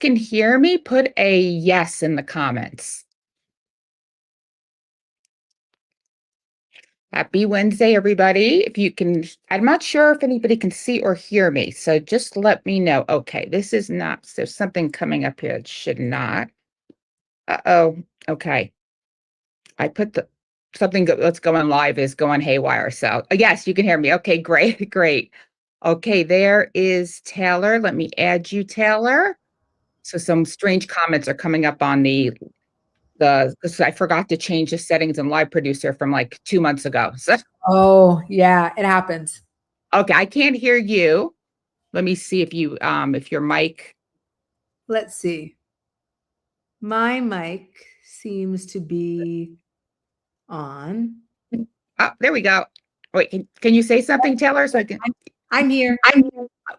can hear me, put a yes in the comments. Happy Wednesday, everybody. If you can, I'm not sure if anybody can see or hear me, so just let me know. Okay, this is not, there's something coming up here. It should not. Uh-oh. Okay. I put the something that's going live is going haywire. So yes, you can hear me. Okay, great, great. Okay, there is Taylor. Let me add you, Taylor. So some strange comments are coming up on because I forgot to change the settings in Live Producer from like 2 months ago. So Oh, yeah, it happens. okay, I can't hear you. Let me see if your mic. Let's see. My mic seems to be on. Oh, there we go. Wait, can you say something, Taylor? So I can. I'm here.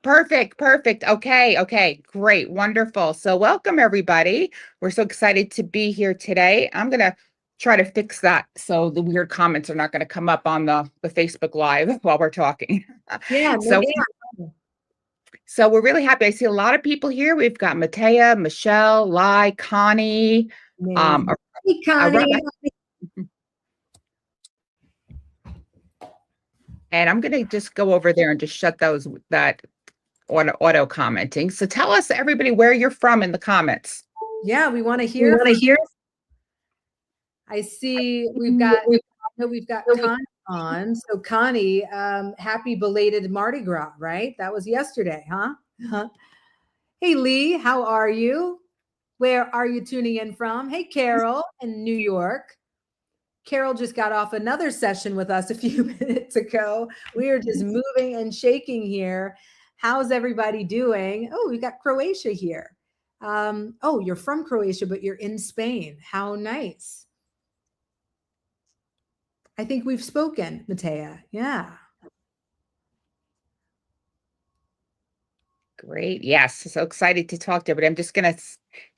Perfect, perfect. Okay, okay, great, wonderful. So welcome everybody. We're so excited to be here today. I'm gonna try to fix that so the weird comments are not going to come up on the Facebook Live while we're talking. Yeah. So So we're really happy. I see a lot of people here. We've got Matea, Michelle, Lai, Connie. Hey, Connie. And I'm going to just go over there and just shut that auto commenting. So tell us, everybody, where you're from in the comments. Yeah, we want to hear. I see we've got Connie on. So Connie, happy belated Mardi Gras, right? That was yesterday, huh? Hey, Lee, how are you? Where are you tuning in from? Hey, Carol in New York. Carol just got off another session with us a few minutes ago. We are just moving and shaking here. How's everybody doing? Oh, we got Croatia here. Oh, you're from Croatia, but you're in Spain. How nice. I think we've spoken, Matea. Yeah. Great. Yes. So excited to talk to everybody. I'm just going to,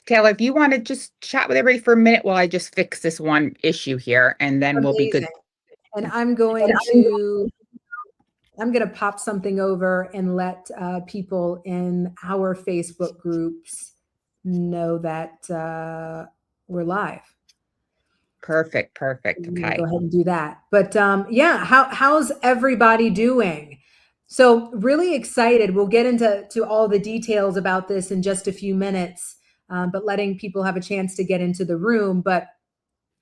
Taylor, if you want to just chat with everybody for a minute while I just fix this one issue here, and then we'll be good. And I'm going to pop something over and let people in our Facebook groups know that we're live. Perfect. Perfect. Okay. Go ahead and do that. But yeah, how's everybody doing? So really excited. We'll get into all the details about this in just a few minutes, but letting people have a chance to get into the room. But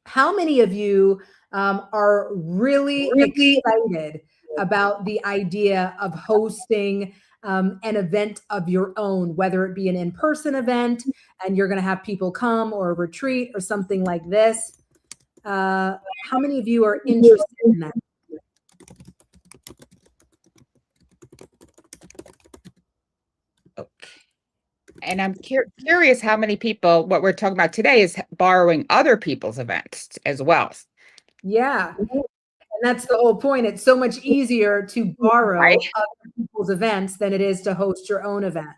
how many of you are really excited about the idea of hosting an event of your own, whether it be an in-person event and you're going to have people come, or a retreat or something like this? How many of you are interested in that? Okay. And I'm curious how many people, what we're talking about today is borrowing other people's events as well. Yeah. And that's the whole point. It's so much easier to borrow other people's events than it is to host your own event.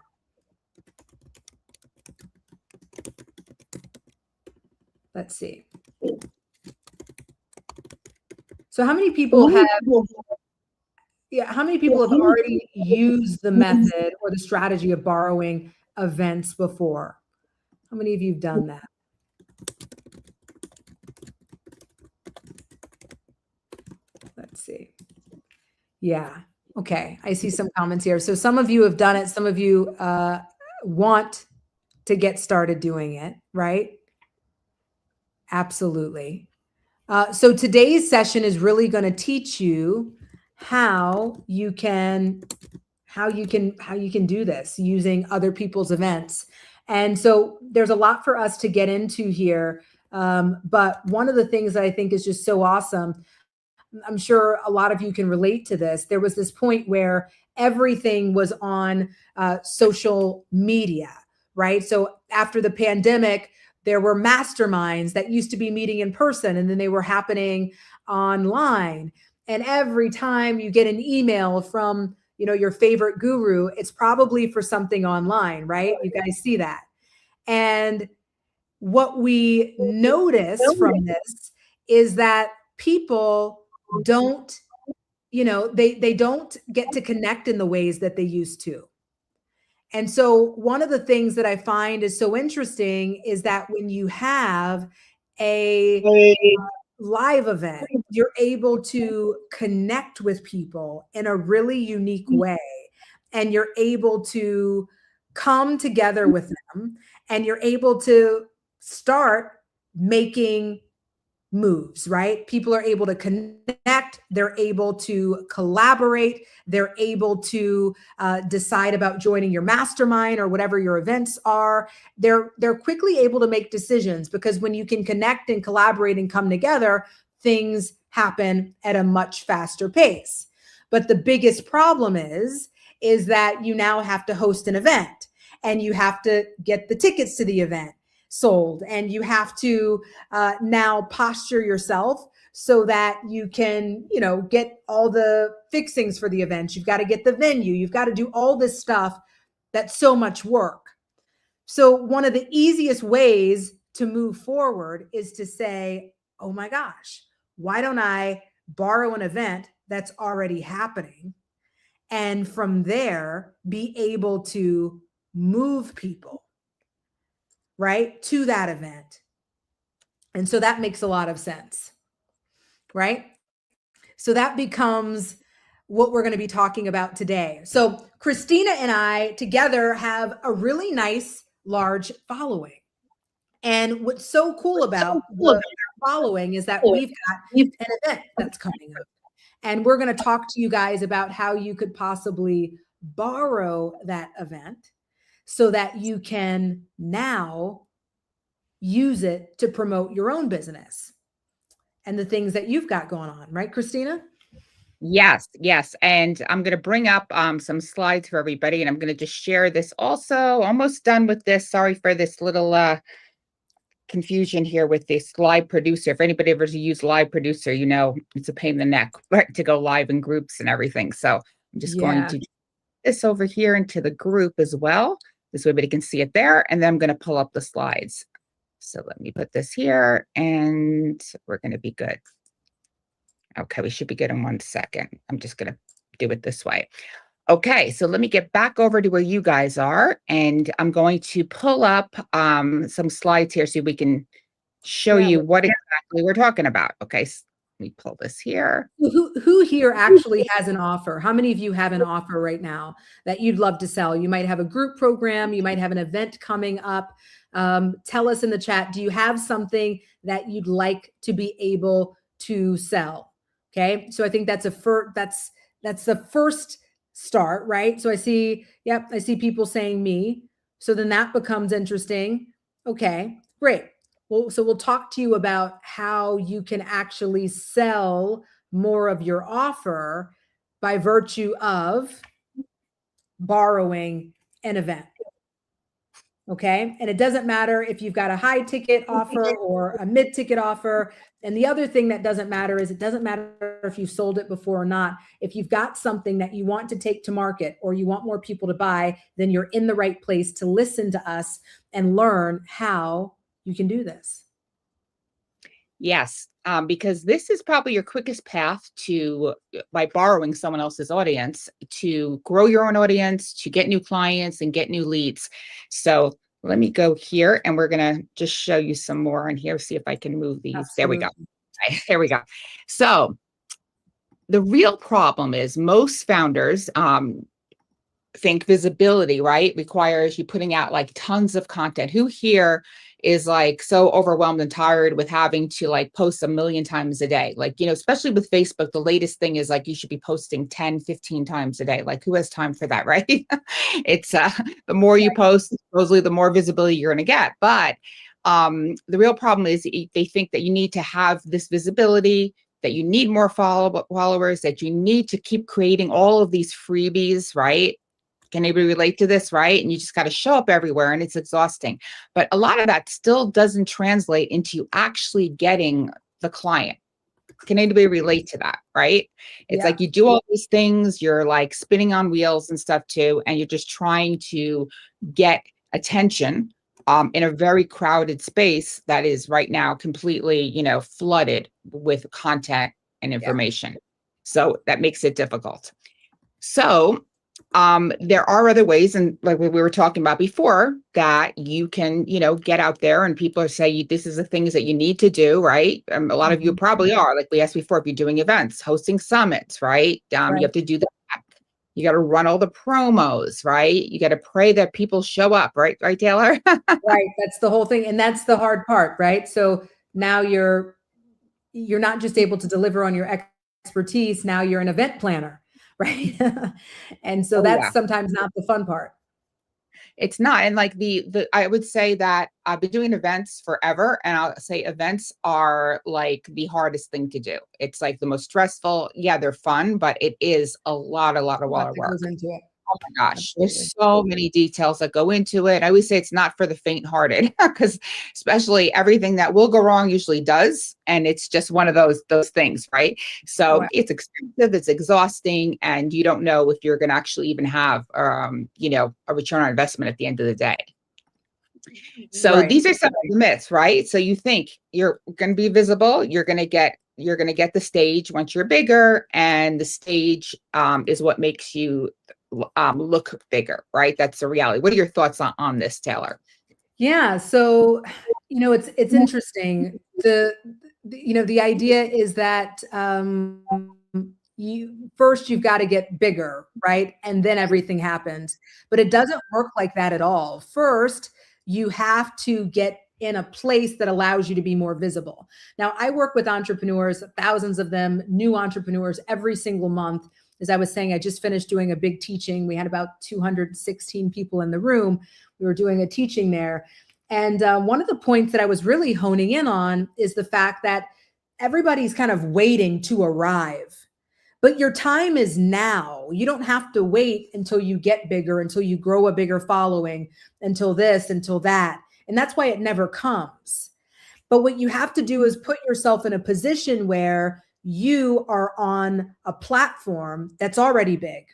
Let's see. So how many people have already used the method or the strategy of borrowing events before? How many of you have done that? Let's see. Yeah. Okay. I see some comments here. So some of you have done it. Some of you want to get started doing it, right? Absolutely. So today's session is really going to teach you how you can do this using other people's events. And so there's a lot for us to get into here. But one of the things that I think is just so awesome, I'm sure a lot of you can relate to this. There was this point where everything was on social media, right? So after the pandemic, there were masterminds that used to be meeting in person, and then they were happening online. And every time you get an email from, your favorite guru, it's probably for something online, right? You guys see that. And what we notice from this is that people don't, they don't get to connect in the ways that they used to. And so one of the things that I find is so interesting is that when you have a live event, you're able to connect with people in a really unique way. And you're able to come together with them, and you're able to start making moves, right? People are able to connect, they're able to collaborate, they're able to decide about joining your mastermind or whatever your events are. They're quickly able to make decisions, because when you can connect and collaborate and come together, things happen at a much faster pace. But the biggest problem is that you now have to host an event, and you have to get the tickets to the event sold, and you have to now posture yourself so that you can, get all the fixings for the event. You've got to get the venue. You've got to do all this stuff. That's so much work. So one of the easiest ways to move forward is to say, oh my gosh, why don't I borrow an event that's already happening, and from there be able to move people right to that event? And so that makes a lot of sense, right? So that becomes what we're going to be talking about today. So Christina and I together have a really nice large following. And what's so cool about the following is that we've got an event that's coming up. And we're going to talk to you guys about how you could possibly borrow that event so that you can now use it to promote your own business and the things that you've got going on, right, Christina? Yes, yes. And I'm going to bring up some slides for everybody, and I'm going to just share this also. Almost done with this. Sorry for this little confusion here with this live producer. If anybody ever used live producer, it's a pain in the neck, right, to go live in groups and everything. So I'm just going to do this over here into the group as well. This way everybody can see it there. And then I'm going to pull up the slides. So let me put this here, and we're going to be good. Okay, we should be good in 1 second. I'm just going to do it this way. Okay, so let me get back over to where you guys are, and I'm going to pull up some slides here so we can show you what exactly we're talking about. Okay, so let me pull this here. Who here actually has an offer? How many of you have an offer right now that you'd love to sell? You might have a group program, you might have an event coming up. Tell us in the chat, do you have something that you'd like to be able to sell? Okay, so I think that's that's the first start, right? So I see people saying me. So then that becomes interesting. Okay, great. Well, so we'll talk to you about how you can actually sell more of your offer by virtue of borrowing an event. Okay. And it doesn't matter if you've got a high ticket offer or a mid ticket offer. And the other thing that doesn't matter is it doesn't matter if you've sold it before or not. If you've got something that you want to take to market or you want more people to buy, then you're in the right place to listen to us and learn how you can do this. Yes, because this is probably your quickest path to, by borrowing someone else's audience, to grow your own audience, to get new clients and get new leads. So let me go here, and we're going to just show you some more on here. See if I can move these. Absolutely. There we go. There we go. So the real problem is most founders think visibility, right, requires you putting out like tons of content. Who here is like so overwhelmed and tired with having to like post 1 million times a day? Like, especially with Facebook, the latest thing is like you should be posting 10, 15 times a day. Like, who has time for that, right? It's the more you post, supposedly the more visibility you're going to get. But the real problem is they think that you need to have this visibility, that you need more followers, that you need to keep creating all of these freebies, right? Can anybody relate to this, right? And you just got to show up everywhere, and it's exhausting. But a lot of that still doesn't translate into you actually getting the client. Can anybody relate to that, right? It's like you do all these things, you're like spinning on wheels and stuff too, and you're just trying to get attention in a very crowded space that is right now completely, flooded with content and information. So that makes it difficult. So There are other ways, and like we were talking about before, that you can, get out there and people are saying this is the things that you need to do, right? A lot of you Mhm. probably are, like we asked before, if you're doing events, hosting summits, right? You Right. have to do that. You got to run all the promos, right? You got to pray that people show up, right? Right, Taylor? Right. That's the whole thing. And that's the hard part, right? So now you're not just able to deliver on your expertise, now you're an event planner, right? And so Oh that's yeah. sometimes not the fun part. It's not. And like the I would say that I've been doing events forever, and I'll say events are like the hardest thing to do. It's like the most stressful. Yeah, they're fun, but it is a lot of A lot that work. goes into it. Oh my gosh, Absolutely. there's so many details that go into it. I always say it's not for the faint-hearted because especially everything that will go wrong usually does, and it's just one of those things, right? Oh, So it's expensive, it's exhausting, and you don't know if you're going to actually even have, a return on investment at the end of the day. So right. these are some of the myths, right? So you think you're going to be visible, you're going to get the stage once you're bigger, and the stage is what makes you look bigger, right? That's the reality. What are your thoughts on this, Taylor? Yeah. So, it's interesting. The idea is that you've got to get bigger, right? And then everything happens. But it doesn't work like that at all. First, you have to get in a place that allows you to be more visible. Now, I work with entrepreneurs, thousands of them, new entrepreneurs every single month. As I was saying, I just finished doing a big teaching. We had about 216 people in the room. We were doing a teaching there. And one of the points that I was really honing in on is the fact that everybody's kind of waiting to arrive. But your time is now. You don't have to wait until you get bigger, until you grow a bigger following, until this, until that. And that's why it never comes. But what you have to do is put yourself in a position where you are on a platform that's already big,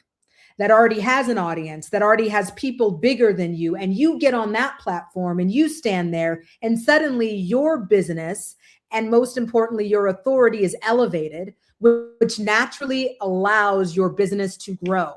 that already has an audience, that already has people bigger than you. And you get on that platform and you stand there, and suddenly your business, and most importantly, your authority is elevated, which naturally allows your business to grow.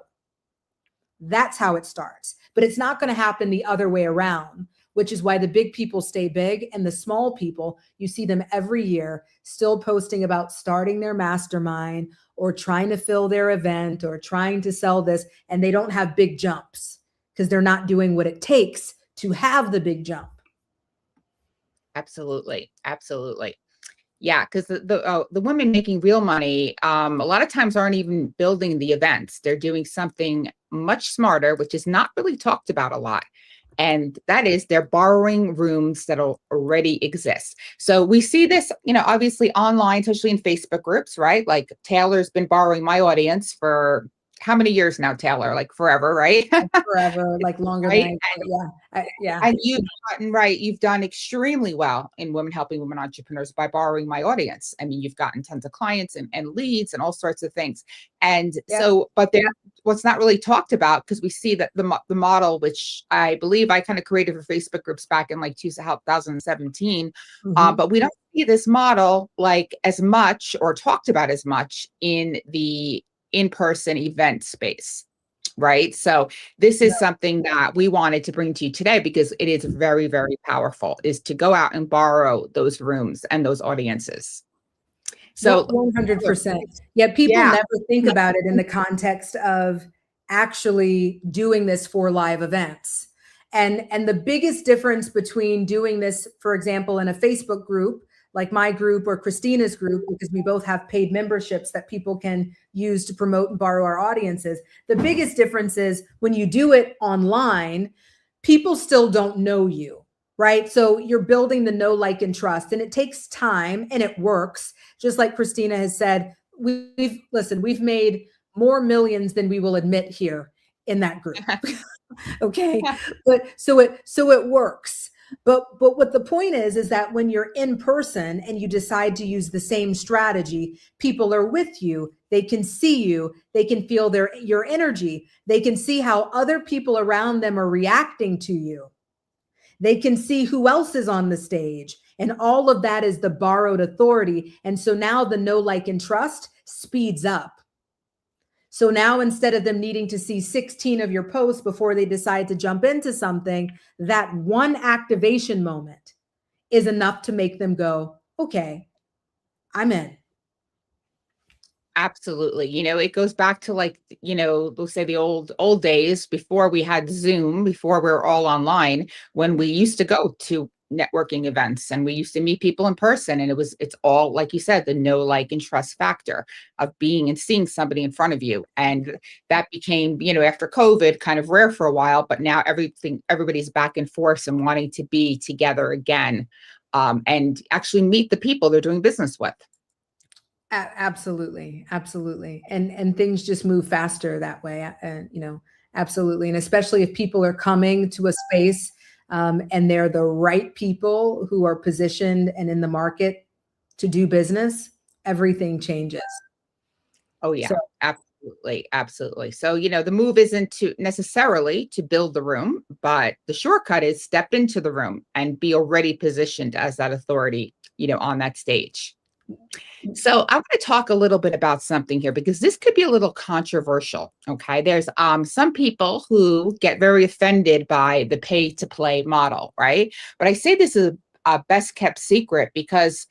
That's how it starts. But it's not going to happen the other way around, which is why the big people stay big and the small people, you see them every year still posting about starting their mastermind or trying to fill their event or trying to sell this, and they don't have big jumps because they're not doing what it takes to have the big jump. Absolutely. Absolutely. Yeah, because the women making real money, a lot of times aren't even building the events. They're doing something much smarter, which is not really talked about a lot. And that is they're borrowing rooms that already exist. So we see this, obviously online, especially in Facebook groups, right? Like Taylor's been borrowing my audience for how many years now, Taylor? Like forever, right? Forever, like longer Right. than yeah. And you've done extremely well in women helping women entrepreneurs by borrowing my audience. I mean, you've gotten tons of clients and leads and all sorts of things. And Yeah. so, but what's not really talked about, because we see that the model, which I believe I kind of created for Facebook groups back in like 2017, but we don't see this model like as much or talked about as much in the in-person event space. Right. So this is something that we wanted to bring to you today because it is very, very powerful, is to go out and borrow those rooms and those audiences. So 100%. Yet people yeah, never think about it in the context of actually doing this for live events. And the biggest difference between doing this, for example, in a Facebook group, like my group or Christina's group, because we both have paid memberships that people can use to promote and borrow our audiences. The biggest difference is when you do it online, people still don't know you, right? So you're building the know, like, and trust, and it takes time and it works. Just like Christina has said, we've made more millions than we will admit here in that group. Okay. But so it works. But what the point is that when you're in person and you decide to use the same strategy, people are with you. They can see you. They can feel your energy. They can see how other people around them are reacting to you. They can see who else is on the stage. And all of that is the borrowed authority. And so now the know, like, and trust speeds up. So now instead of them needing to see 16 of your posts before they decide to jump into something, that one activation moment is enough to make them go, okay, I'm in. Absolutely. It goes back to, like, we'll say the old days before we had Zoom, before we were all online, when we used to go to networking events and we used to meet people in person. And it's all, like you said, the know, like, and trust factor of being and seeing somebody in front of you. And that became, after COVID, kind of rare for a while, but now everybody's back and forth and wanting to be together again, and actually meet the people they're doing business with. Absolutely. Absolutely. And things just move faster that way. And, absolutely. And especially if people are coming to a space, and they're the right people who are positioned and in the market to do business, everything changes. Oh yeah, So, absolutely, absolutely. So, the move isn't to necessarily to build the room, but the shortcut is step into the room and be already positioned as that authority, on that stage. So I want to talk a little bit about something here because this could be a little controversial. Okay. There's some people who get very offended by the pay to play model, right? But I say this is a best kept secret because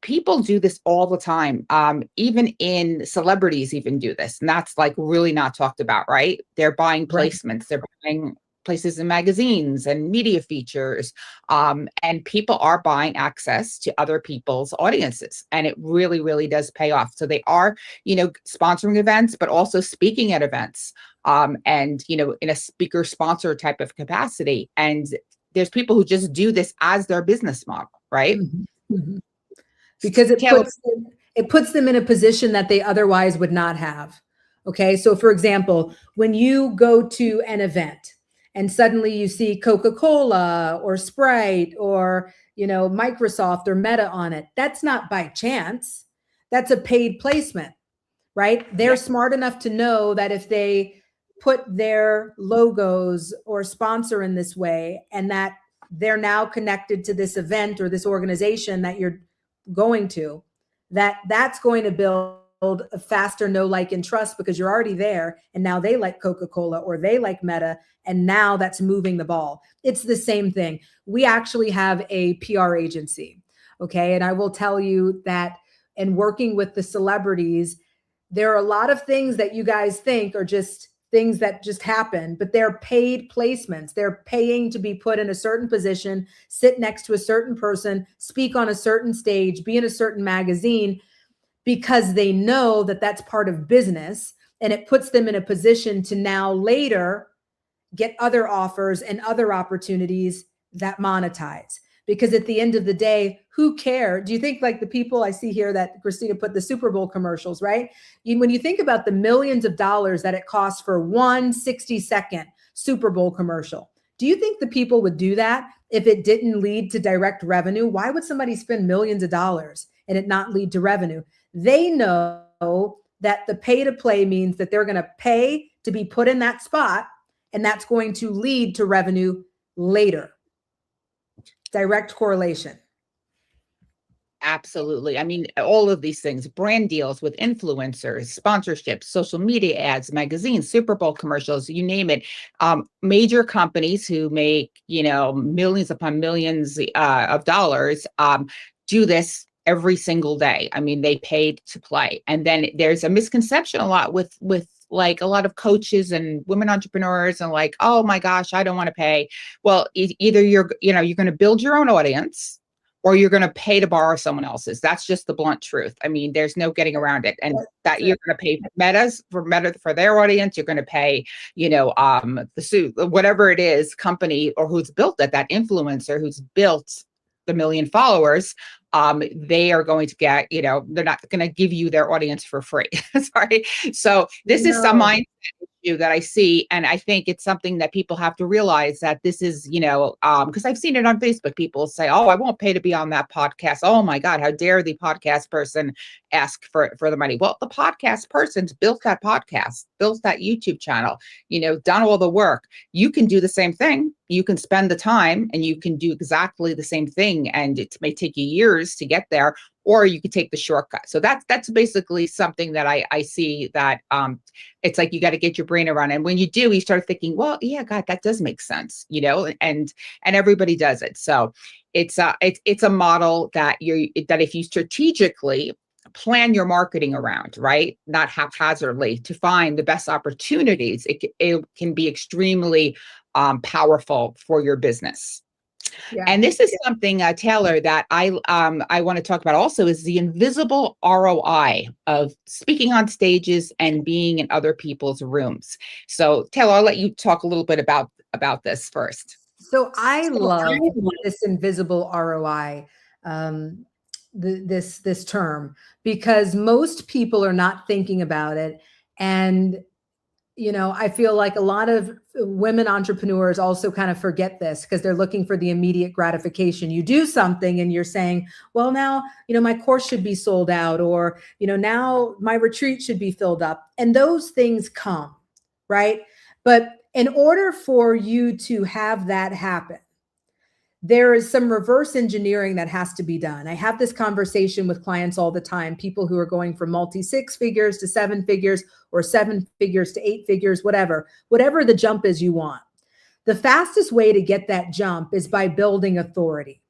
people do this all the time. Even in celebrities even do this, and that's like really not talked about, right? They're buying right. placements, they're buying places in magazines and media features, and people are buying access to other people's audiences, and it really, really does pay off. So they are, sponsoring events, but also speaking at events, and in a speaker sponsor type of capacity. And there's people who just do this as their business model, right? Mm-hmm. Because it puts them in a position that they otherwise would not have. Okay. So for example, when you go to an event and suddenly you see Coca-Cola or Sprite or, Microsoft or Meta on it, that's not by chance. That's a paid placement, right? They're smart enough to know that if they put their logos or sponsor in this way, and that they're now connected to this event or this organization that you're going to, that's going to build a faster know, like, and trust because you're already there. And now they like Coca-Cola or they like Meta. And now that's moving the ball. It's the same thing. We actually have a PR agency. Okay. And I will tell you that in working with the celebrities, there are a lot of things that you guys think are just things that just happen, but they're paid placements. They're paying to be put in a certain position, sit next to a certain person, speak on a certain stage, be in a certain magazine, because they know that that's part of business. And it puts them in a position to now later get other offers and other opportunities that monetize. Because at the end of the day, who cares? Do you think like the people I see here that Christina put the Super Bowl commercials, right? When you think about the millions of dollars that it costs for one 60-second Super Bowl commercial, do you think the people would do that if it didn't lead to direct revenue? Why would somebody spend millions of dollars and it not lead to revenue? They know that the pay to play means that they're going to pay to be put in that spot, and that's going to lead to revenue later. Direct correlation. Absolutely. I mean, all of these things, brand deals with influencers, sponsorships, social media ads, magazines, Super Bowl commercials, you name it. Major companies who make, millions upon millions of dollars do this every single day. I mean, they paid to play. And then there's a misconception a lot with like a lot of coaches and women entrepreneurs and like, oh my gosh, I don't want to pay. Well, either you're going to build your own audience or you're going to pay to borrow someone else's. That's just the blunt truth. I mean, there's no getting around it. And that you're going to pay Meta for their audience. You're going to pay, whatever it is, company or who's built that influencer who's built the million followers. They are going to get, they're not going to give you their audience for free. Sorry. So this is some mindset issue that I see. And I think it's something that people have to realize that this is, because I've seen it on Facebook. People say, oh, I won't pay to be on that podcast. Oh my God, how dare the podcast person ask for the money? Well, the podcast person's built that podcast, built that YouTube channel, done all the work. You can do the same thing. You can spend the time and you can do exactly the same thing. And it may take you years to get there, or you could take the shortcut. So that's basically something that I see that it's like you got to get your brain around. And when you do, you start thinking, well, yeah, God, that does make sense, and everybody does it. So it's a model that if you strategically plan your marketing around, right? Not haphazardly, to find the best opportunities, it can be extremely powerful for your business. Yeah. And this is something, Taylor, that I want to talk about also, is the invisible ROI of speaking on stages and being in other people's rooms. So Taylor, I'll let you talk a little bit about this first. So I love this invisible ROI, this term, because most people are not thinking about it. And I feel like a lot of women entrepreneurs also kind of forget this because they're looking for the immediate gratification. You do something and you're saying, well, now, my course should be sold out, or, now my retreat should be filled up. And those things come, right? But in order for you to have that happen, there is some reverse engineering that has to be done. I have this conversation with clients all the time, people who are going from multi 6 figures to 7 figures, or 7 figures to 8 figures, whatever the jump is you want. The fastest way to get that jump is by building authority,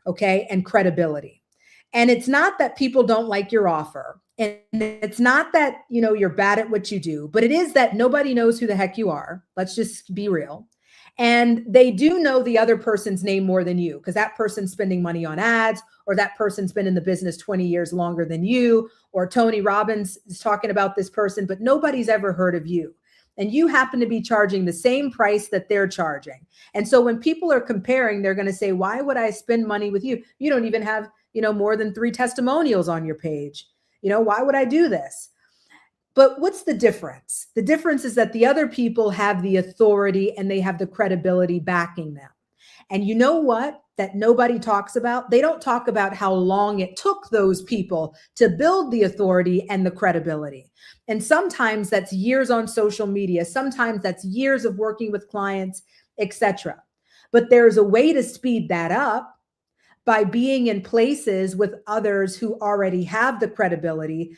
okay, and credibility. And it's not that people don't like your offer. And it's not that, you're bad at what you do, but it is that nobody knows who the heck you are. Let's just be real. And they do know the other person's name more than you, because that person's spending money on ads, or that person's been in the business 20 years longer than you, or Tony Robbins is talking about this person, but nobody's ever heard of you. And you happen to be charging the same price that they're charging. And so when people are comparing, they're going to say, why would I spend money with you? You don't even have, more than 3 testimonials on your page. Why would I do this? But what's the difference? The difference is that the other people have the authority and they have the credibility backing them. And you know what? That nobody talks about? They don't talk about how long it took those people to build the authority and the credibility. And sometimes that's years on social media. Sometimes that's years of working with clients, etc. But there's a way to speed that up by being in places with others who already have the credibility,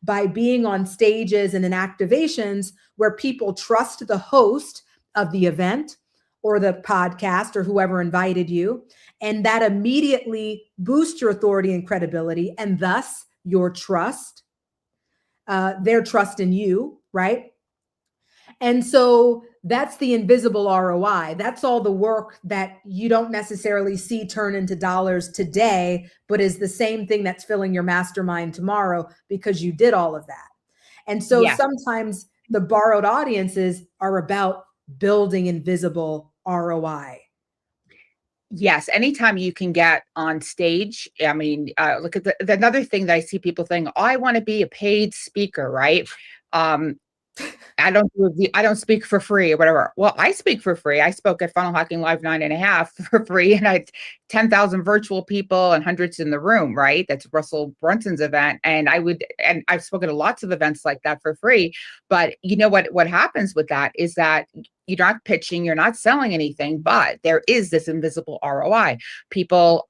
by being on stages and in activations where people trust the host of the event or the podcast or whoever invited you. And that immediately boosts your authority and credibility, and thus your trust, their trust in you, right? And so that's the invisible ROI. That's all the work that you don't necessarily see turn into dollars today, but is the same thing that's filling your mastermind tomorrow because you did all of that. And so sometimes the borrowed audiences are about building invisible ROI. Yes. Anytime you can get on stage, I mean, look at another thing that I see people think, oh, I want to be a paid speaker, right? I don't speak for free or whatever. Well, I speak for free. I spoke at Funnel Hacking Live 9.5 for free, and I had 10,000 virtual people and hundreds in the room, right? That's Russell Brunson's event. And I've spoken at lots of events like that for free. But you know what happens with that is that you're not pitching, you're not selling anything, but there is this invisible ROI. People,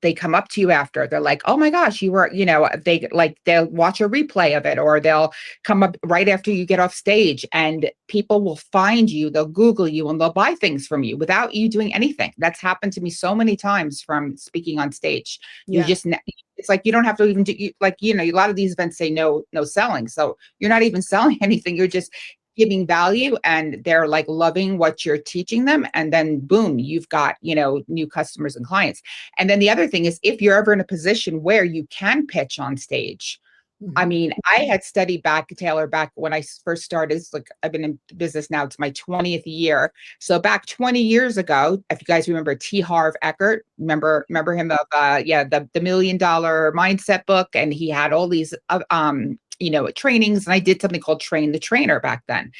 they come up to you after, they're like, oh my gosh, you were, they'll watch a replay of it, or they'll come up right after you get off stage, and people will find you, they'll Google you, and they'll buy things from you without you doing anything. That's happened to me so many times from speaking on stage. It's like, you don't have to even do, a lot of these events say no selling. So you're not even selling anything. You're just giving value, and they're like loving what you're teaching them. And then boom, you've got, new customers and clients. And then the other thing is, if you're ever in a position where you can pitch on stage, I mean, I had studied back, Taylor, back when I first started. Like, I've been in business now, it's my 20th year. So back 20 years ago, if you guys remember T. Harv Eker, remember him of, the $1 Million Mindset book. And he had all these, trainings, and I did something called Train the Trainer back then.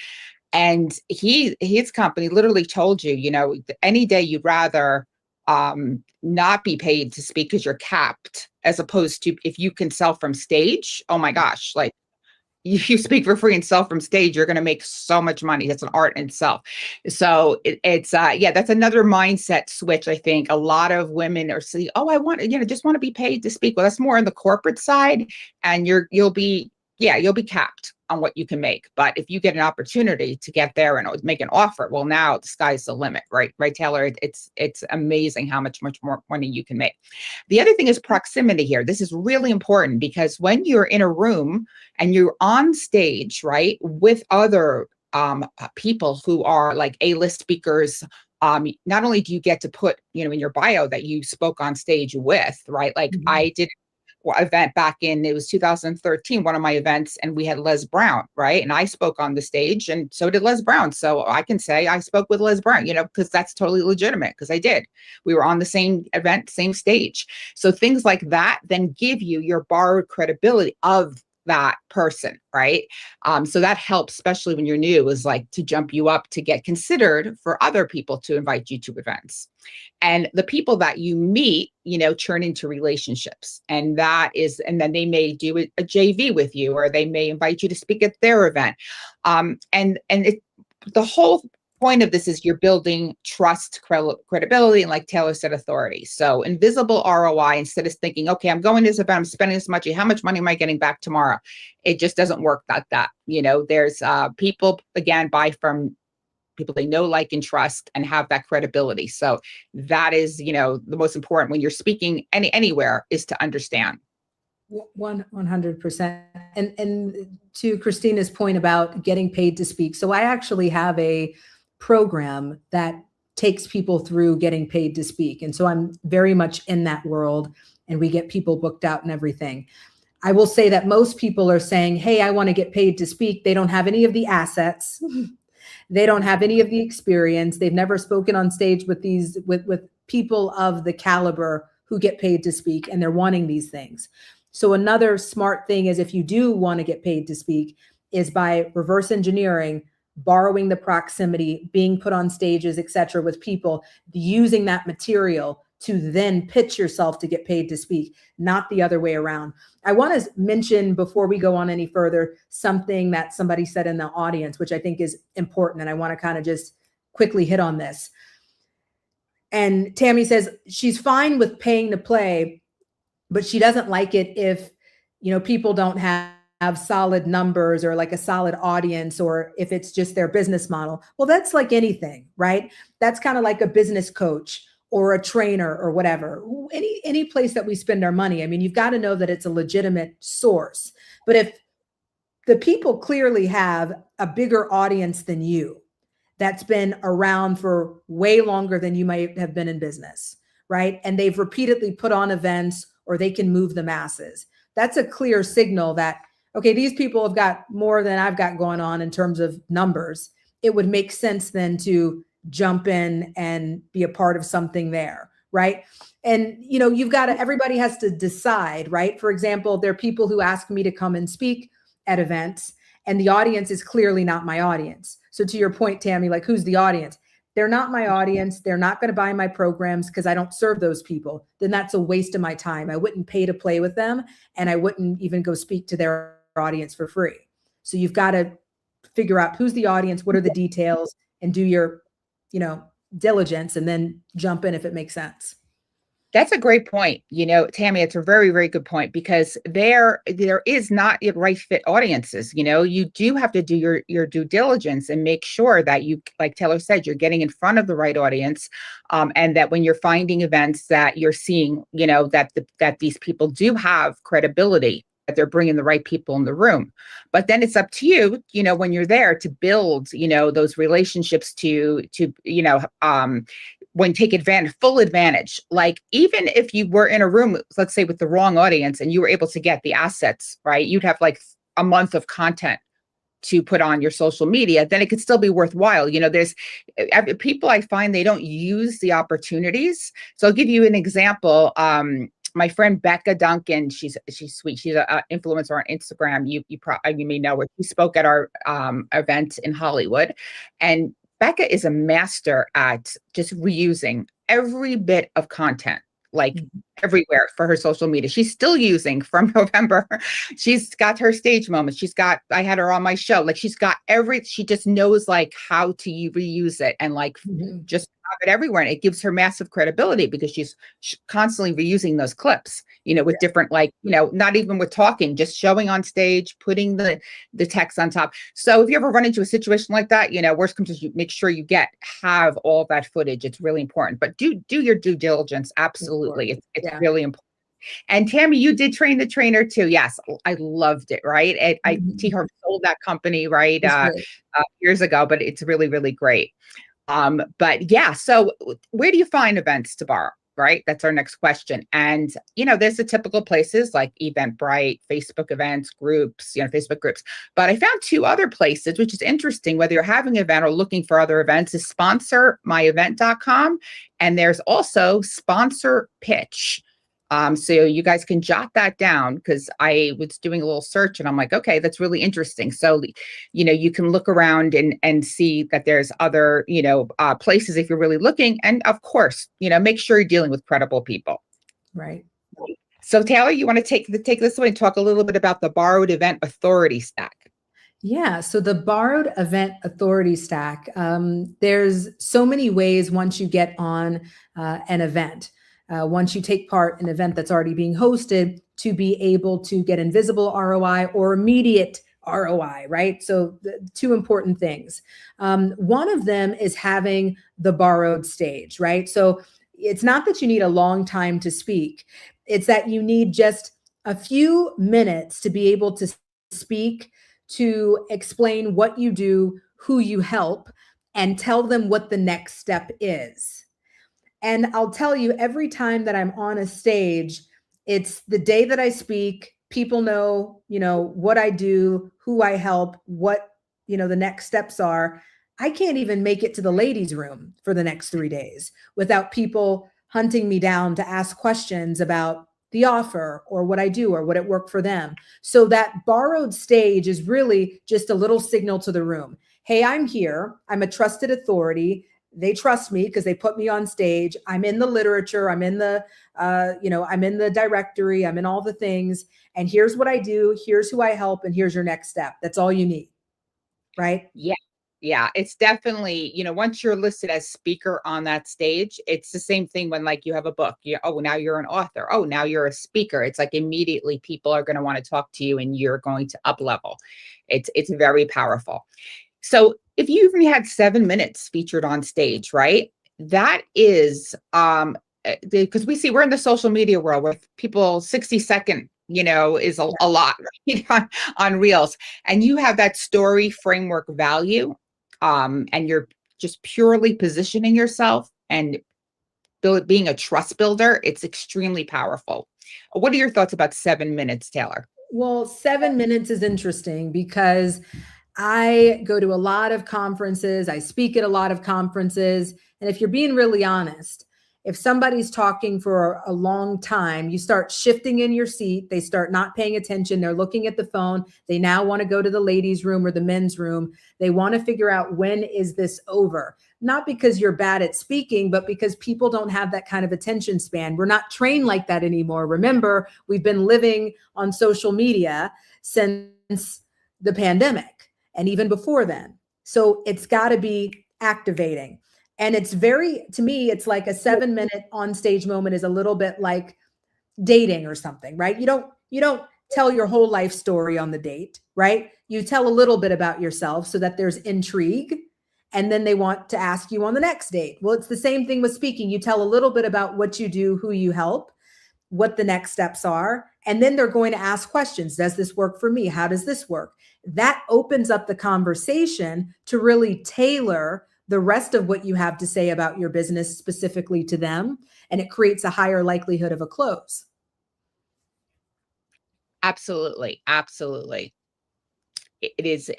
And his company literally told you, any day you'd rather not be paid to speak because you're capped, as opposed to if you can sell from stage. Oh my gosh, you speak for free and sell from stage, you're going to make so much money. That's an art in itself. So it's yeah, that's another mindset switch. I think a lot of women are saying, oh, I want, just want to be paid to speak. Well, that's more on the corporate side, and you'll be capped on what you can make. But if you get an opportunity to get there and make an offer, well, now the sky's the limit, right? Right, Taylor? It's amazing how much more money you can make. The other thing is proximity here. This is really important because when you're in a room and you're on stage, right, with other people who are like A-list speakers, not only do you get to put, in your bio that you spoke on stage with, right? Like I did event back in, it was 2013, one of my events, and we had Les Brown, right? And I spoke on the stage, and so did Les Brown. So I can say I spoke with Les Brown, because that's totally legitimate, because I did. We were on the same event, same stage. So things like that then give you your borrowed credibility of that person, right? So that helps, especially when you're new, is like to jump you up to get considered for other people to invite you to events. And the people that you meet, turn into relationships. And then they may do a JV with you, or they may invite you to speak at their event. The whole point of this is you're building trust, credibility, and, like Taylor said, authority. So invisible ROI, instead of thinking, okay, I'm going to this event, I'm spending this much, how much money am I getting back tomorrow? It just doesn't work like that. There's people, again, buy from people they know, like, and trust, and have that credibility. So that is, the most important when you're speaking anywhere, is to understand. 100%. And to Christina's point about getting paid to speak. So I actually have a program that takes people through getting paid to speak. And so I'm very much in that world, and we get people booked out and everything. I will say that most people are saying, hey, I want to get paid to speak. They don't have any of the assets. They don't have any of the experience. They've never spoken on stage with people of the caliber who get paid to speak, and they're wanting these things. So another smart thing is, if you do want to get paid to speak, is by reverse engineering, borrowing the proximity, being put on stages, etc., with people, using that material to then pitch yourself to get paid to speak, not the other way around. I want to mention, before we go on any further, something that somebody said in the audience, which I think is important, and I want to kind of just quickly hit on this. And Tammy says she's fine with paying to play, but she doesn't like it if, people don't have solid numbers, or like a solid audience, or if it's just their business model. Well, that's like anything, right? That's kind of like a business coach or a trainer or whatever, any place that we spend our money. I mean, you've got to know that it's a legitimate source. But if the people clearly have a bigger audience than you, that's been around for way longer than you might have been in business, right? And they've repeatedly put on events, or they can move the masses. That's a clear signal that, okay, these people have got more than I've got going on in terms of numbers. It would make sense then to jump in and be a part of something there, right? And, you've got to, everybody has to decide, right? For example, there are people who ask me to come and speak at events, and the audience is clearly not my audience. So to your point, Tammy, like, who's the audience? They're not my audience. They're not going to buy my programs because I don't serve those people. Then that's a waste of my time. I wouldn't pay to play with them, and I wouldn't even go speak to their audience for free. So you've got to figure out who's the audience, what are the details, and do your, diligence, and then jump in if it makes sense. That's a great point. Tammy, it's a very, very good point, because there is not yet right fit audiences. You do have to do your due diligence and make sure that you, like Taylor said, you're getting in front of the right audience, and that when you're finding events that you're seeing, that these people do have credibility, that they're bringing the right people in the room. But then it's up to you, when you're there, to build, those relationships when take full advantage. Like, even if you were in a room, let's say, with the wrong audience, and you were able to get the assets, right? You'd have like a month of content to put on your social media, then it could still be worthwhile. There's people, I find, they don't use the opportunities. So I'll give you an example. My friend Becca Duncan, she's sweet. She's an influencer on Instagram. You may know her. She spoke at our event in Hollywood, and Becca is a master at just reusing every bit of content like Mhm. everywhere for her social media. She's still using from November. She's got her stage moments. I had her on my show. Like she just knows like how to reuse it and like Mhm. just have it everywhere. And it gives her massive credibility because she's constantly reusing those clips, with different, like, not even with talking, just showing on stage, putting the text on top. So if you ever run into a situation like that, worst comes to you, make sure you have all that footage. It's really important. But do your due diligence. Of course. Absolutely. It's Yeah. really important. And Tammy, you did train the trainer too. Yes, I loved it. Right. T Mhm. Harv sold that company right It's good. years ago, but it's really, really great. But yeah, so where do you find events to borrow? Right. That's our next question. And, there's the typical places like Eventbrite, Facebook events, groups, Facebook groups. But I found two other places, which is interesting, whether you're having an event or looking for other events, is sponsormyevent.com. And there's also Sponsor Pitch. So you guys can jot that down because I was doing a little search and I'm like, okay, that's really interesting. So, you can look around and see that there's other, places if you're really looking. And of course, make sure you're dealing with credible people. Right. So Taylor, you want to take this away and talk a little bit about the borrowed event authority stack? Yeah. So the borrowed event authority stack, there's so many ways once you get on an event, once you take part in an event that's already being hosted, to be able to get invisible ROI or immediate ROI, right? So the two important things. One of them is having the borrowed stage, right? So it's not that you need a long time to speak. It's that you need just a few minutes to be able to speak, to explain what you do, who you help, and tell them what the next step is. And I'll tell you, every time that I'm on a stage, it's the day that I speak, people know, what I do, who I help, what, the next steps are. I can't even make it to the ladies' room for the next 3 days without people hunting me down to ask questions about the offer or what I do or what it worked for them. So that borrowed stage is really just a little signal to the room. Hey, I'm here. I'm a trusted authority. They trust me because they put me on stage. I'm in the literature. I'm in the, I'm in the directory. I'm in all the things. And here's what I do. Here's who I help. And here's your next step. That's all you need. Right. Yeah. Yeah, it's definitely, once you're listed as speaker on that stage, it's the same thing when like you have a book. Oh, now you're an author. Oh, now you're a speaker. It's like immediately people are going to want to talk to you and you're going to up level. It's very powerful. So if you even had 7 minutes featured on stage, right? That is because we're in the social media world where people 60-second, is a lot, right? on Reels. And you have that story framework value, and you're just purely positioning yourself and being a trust builder. It's extremely powerful. What are your thoughts about 7 minutes, Taylor? Well, 7 minutes is interesting because I go to a lot of conferences. I speak at a lot of conferences. And if you're being really honest, if somebody's talking for a long time, you start shifting in your seat. They start not paying attention. They're looking at the phone. They now want to go to the ladies' room or the men's room. They want to figure out, when is this over? Not because you're bad at speaking, but because people don't have that kind of attention span. We're not trained like that anymore. Remember, we've been living on social media since the pandemic and even before then. So it's got to be activating. And to me, it's like a 7 minute on stage moment is a little bit like dating or something, right? You don't tell your whole life story on the date, right? You tell a little bit about yourself so that there's intrigue. And then they want to ask you on the next date. Well, it's the same thing with speaking. You tell a little bit about what you do, who you help, what the next steps are. And then they're going to ask questions. Does this work for me? How does this work? That opens up the conversation to really tailor the rest of what you have to say about your business specifically to them. And it creates a higher likelihood of a close. Absolutely. Absolutely. It's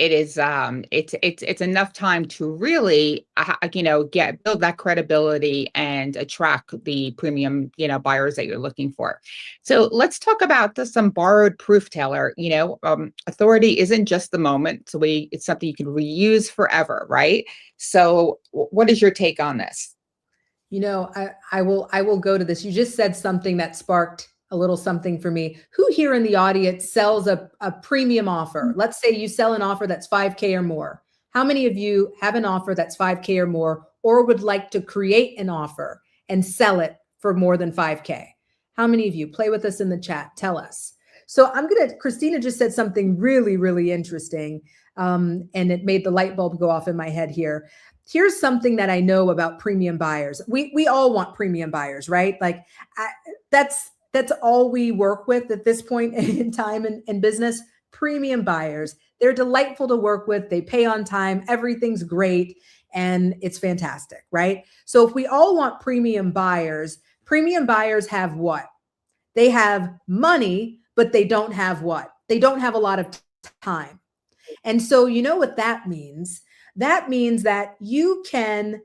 enough time to really build that credibility and attract the premium buyers that you're looking for. So let's talk about some borrowed proof, Taylor. Authority isn't just the moment, so it's something you can reuse forever, right? So what is your take on this? You know, I will go to this. You just said something that sparked a little something for me. Who here in the audience sells a premium offer? Let's say you sell an offer that's 5K or more. How many of you have an offer that's 5K or more, or would like to create an offer and sell it for more than 5K? How many of you? Play with us in the chat. Tell us. So Christina just said something really, really interesting. And it made the light bulb go off in my head here. Here's something that I know about premium buyers. We all want premium buyers, right? Like that's all we work with at this point in time in business. Premium buyers, they're delightful to work with. They pay on time. Everything's great. And it's fantastic, right? So if we all want premium buyers have what? They have money, but they don't have what? They don't have a lot of time. And so you know what that means? That means that you can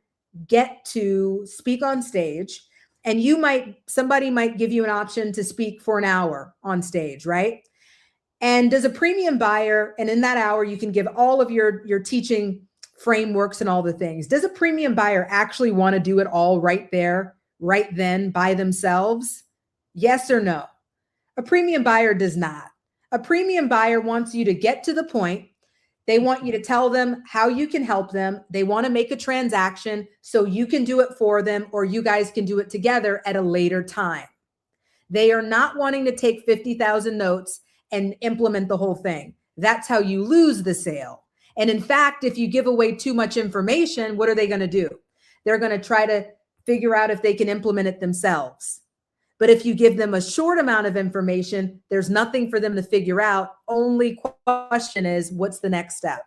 get to speak on stage, and somebody might give you an option to speak for an hour on stage, right? And does a premium buyer, and in that hour, you can give all of your teaching frameworks and all the things. Does a premium buyer actually want to do it all right there, right then by themselves? Yes or no? A premium buyer does not. A premium buyer wants you to get to the point. They want you to tell them how you can help them. They want to make a transaction so you can do it for them, or you guys can do it together at a later time. They are not wanting to take 50,000 notes and implement the whole thing. That's how you lose the sale. And in fact, if you give away too much information, what are they going to do? They're going to try to figure out if they can implement it themselves. But if you give them a short amount of information, there's nothing for them to figure out. Only question is, what's the next step?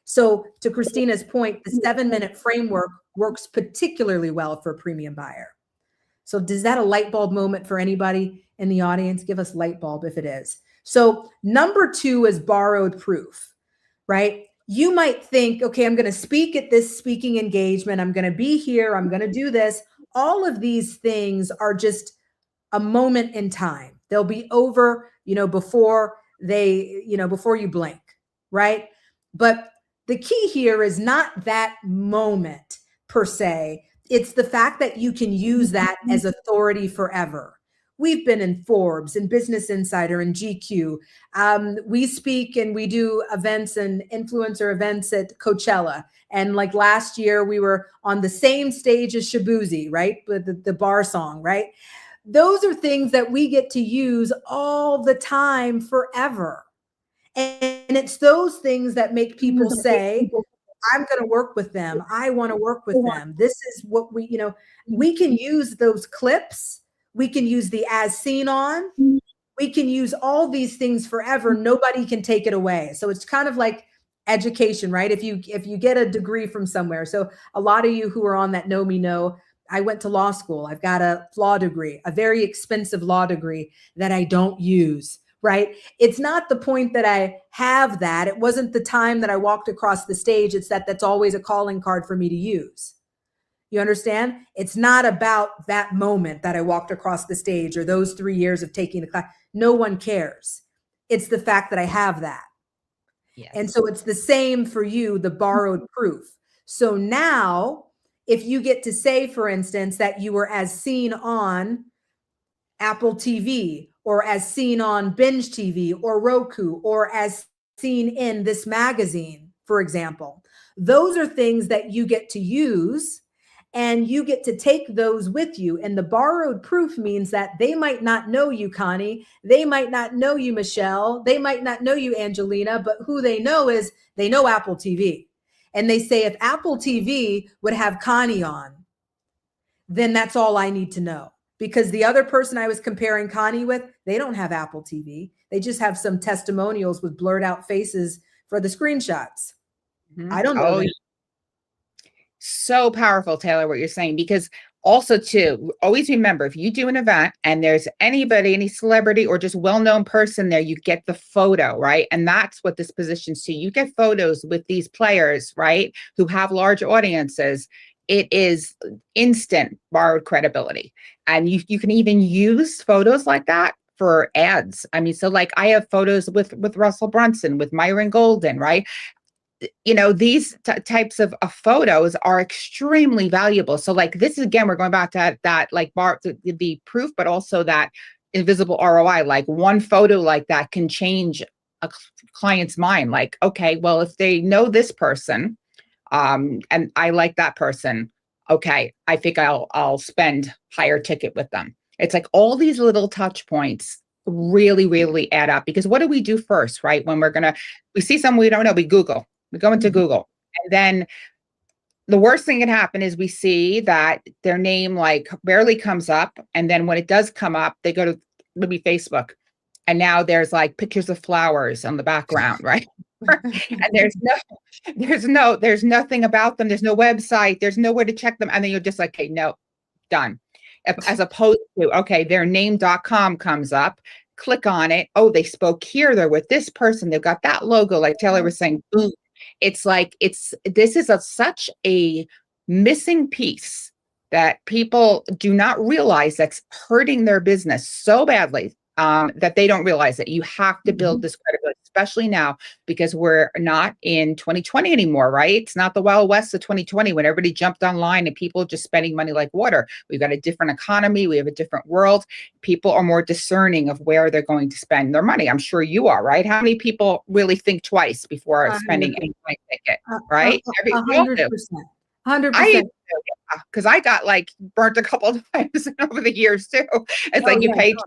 So to Christina's point, the 7-minute framework works particularly well for a premium buyer. So does that a light bulb moment for anybody in the audience? Give us light bulb if it is. So number 2 is borrowed proof, right? You might think, okay, I'm going to speak at this speaking engagement. I'm going to be here. I'm going to do this. All of these things are just a moment in time. They'll be over, before you blink, right? But the key here is not that moment per se. It's the fact that you can use that as authority forever. We've been in Forbes and Business Insider and GQ. We speak and we do events and influencer events at Coachella. And like last year, we were on the same stage as Shabuzi, right? With the bar song, right? Those are things that we get to use all the time forever. And it's those things that make people say, I'm going to work with them. I want to work with them. This is what we can use those clips. We can use the as seen on. We can use all these things forever. Nobody can take it away. So it's kind of like education, right? If you get a degree from somewhere. So a lot of you who are on that know me know, I went to law school. I've got a law degree, a very expensive law degree that I don't use, right? It's not the point that I have that. It wasn't the time that I walked across the stage. It's that's always a calling card for me to use. You understand? It's not about that moment that I walked across the stage or those 3 years of taking the class. No one cares. It's the fact that I have that. Yes. And so it's the same for you, the borrowed proof. So now, if you get to say, for instance, that you were as seen on Apple TV or as seen on Binge TV or Roku or as seen in this magazine, for example, those are things that you get to use and you get to take those with you. And the borrowed proof means that they might not know you, Connie. They might not know you, Michelle. They might not know you, Angelina, but who they know is they know Apple TV. And they say, if Apple TV would have Connie on, then that's all I need to know. Because the other person I was comparing Connie with, they don't have Apple TV. They just have some testimonials with blurred out faces for the screenshots. Mm-hmm. I don't know. So powerful, Taylor, what you're saying, because also too, always remember, if you do an event and there's anybody, any celebrity or just well-known person there, you get the photo, right? And that's what this positions to. You get photos with these players, right? Who have large audiences. It is instant borrowed credibility. And you can even use photos like that for ads. I mean, so like I have photos with Russell Brunson, with Myron Golden, right? these types of photos are extremely valuable. So like this is, again, we're going back to that like the proof, but also that invisible ROI. Like one photo like that can change a client's mind. Like, okay, well, if they know this person, and I like that person, okay, I think I'll spend higher ticket with them. It's like all these little touch points really, really add up, because what do we do first, right? When we see someone we don't know, we go into Google, and then the worst thing can happen is we see that their name like barely comes up. And then when it does come up, they go to maybe Facebook, and now there's like pictures of flowers on the background, right? And there's nothing about them. There's no website. There's nowhere to check them. And then you're just like, okay, no, done. As opposed to, okay, their name.com comes up, click on it. Oh, they spoke here. They're with this person. They've got that logo. Like Taylor was saying, boom. It's like, this is such a missing piece that people do not realize that's hurting their business so badly, that they don't realize it. You have to build this credibility, especially now, because we're not in 2020 anymore, right? It's not the Wild West of 2020 when everybody jumped online and people just spending money like water. We've got a different economy. We have a different world. People are more discerning of where they're going to spend their money. I'm sure you are, right? How many people really think twice before spending any plane ticket, right? 100%. 100%. Because I got like burnt a couple of times over the years too. It's like you pay $20,000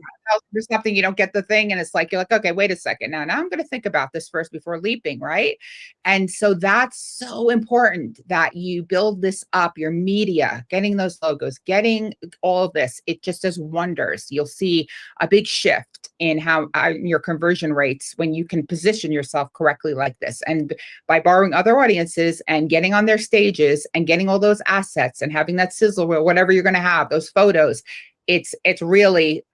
for something, you don't get the thing, and it's like you're like, okay, wait a second, now I'm going to think about this first before leaping, right? And so that's so important that you build this up, your media, getting those logos, getting all of this. It just does wonders. You'll see a big shift in how your conversion rates when you can position yourself correctly like this, and by borrowing other audiences and getting on their stages and getting all those assets and having that sizzle reel, whatever you're going to have, those photos. It's really,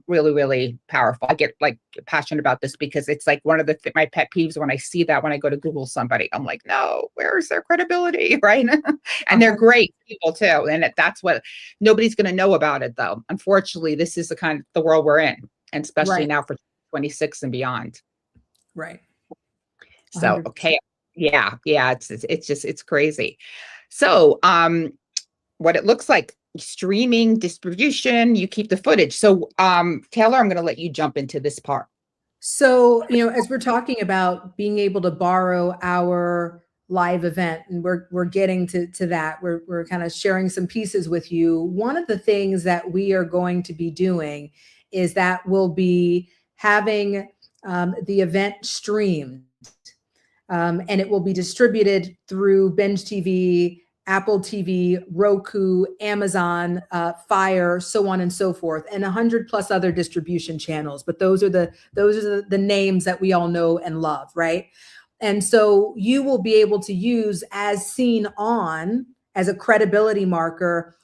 really powerful. I get like passionate about this because it's like one of my pet peeves when I see that, when I go to Google somebody, I'm like, no, where's their credibility, right? And they're great people too. And that's what nobody's going to know about it though. Unfortunately, this is the world we're in, and especially now for 26 and beyond. Right. So, okay. Yeah. It's crazy. So, what it looks like, streaming, distribution, you keep the footage. So, Taylor, I'm going to let you jump into this part. So, as we're talking about being able to borrow our live event, and we're getting to that, we're kind of sharing some pieces with you. One of the things that we are going to be doing is that we'll be having the event streamed, and it will be distributed through Binge TV, Apple TV, Roku, Amazon, Fire, so on and so forth, and 100+ other distribution channels. But those are the names that we all know and love, right? And so you will be able to use As Seen On as a credibility marker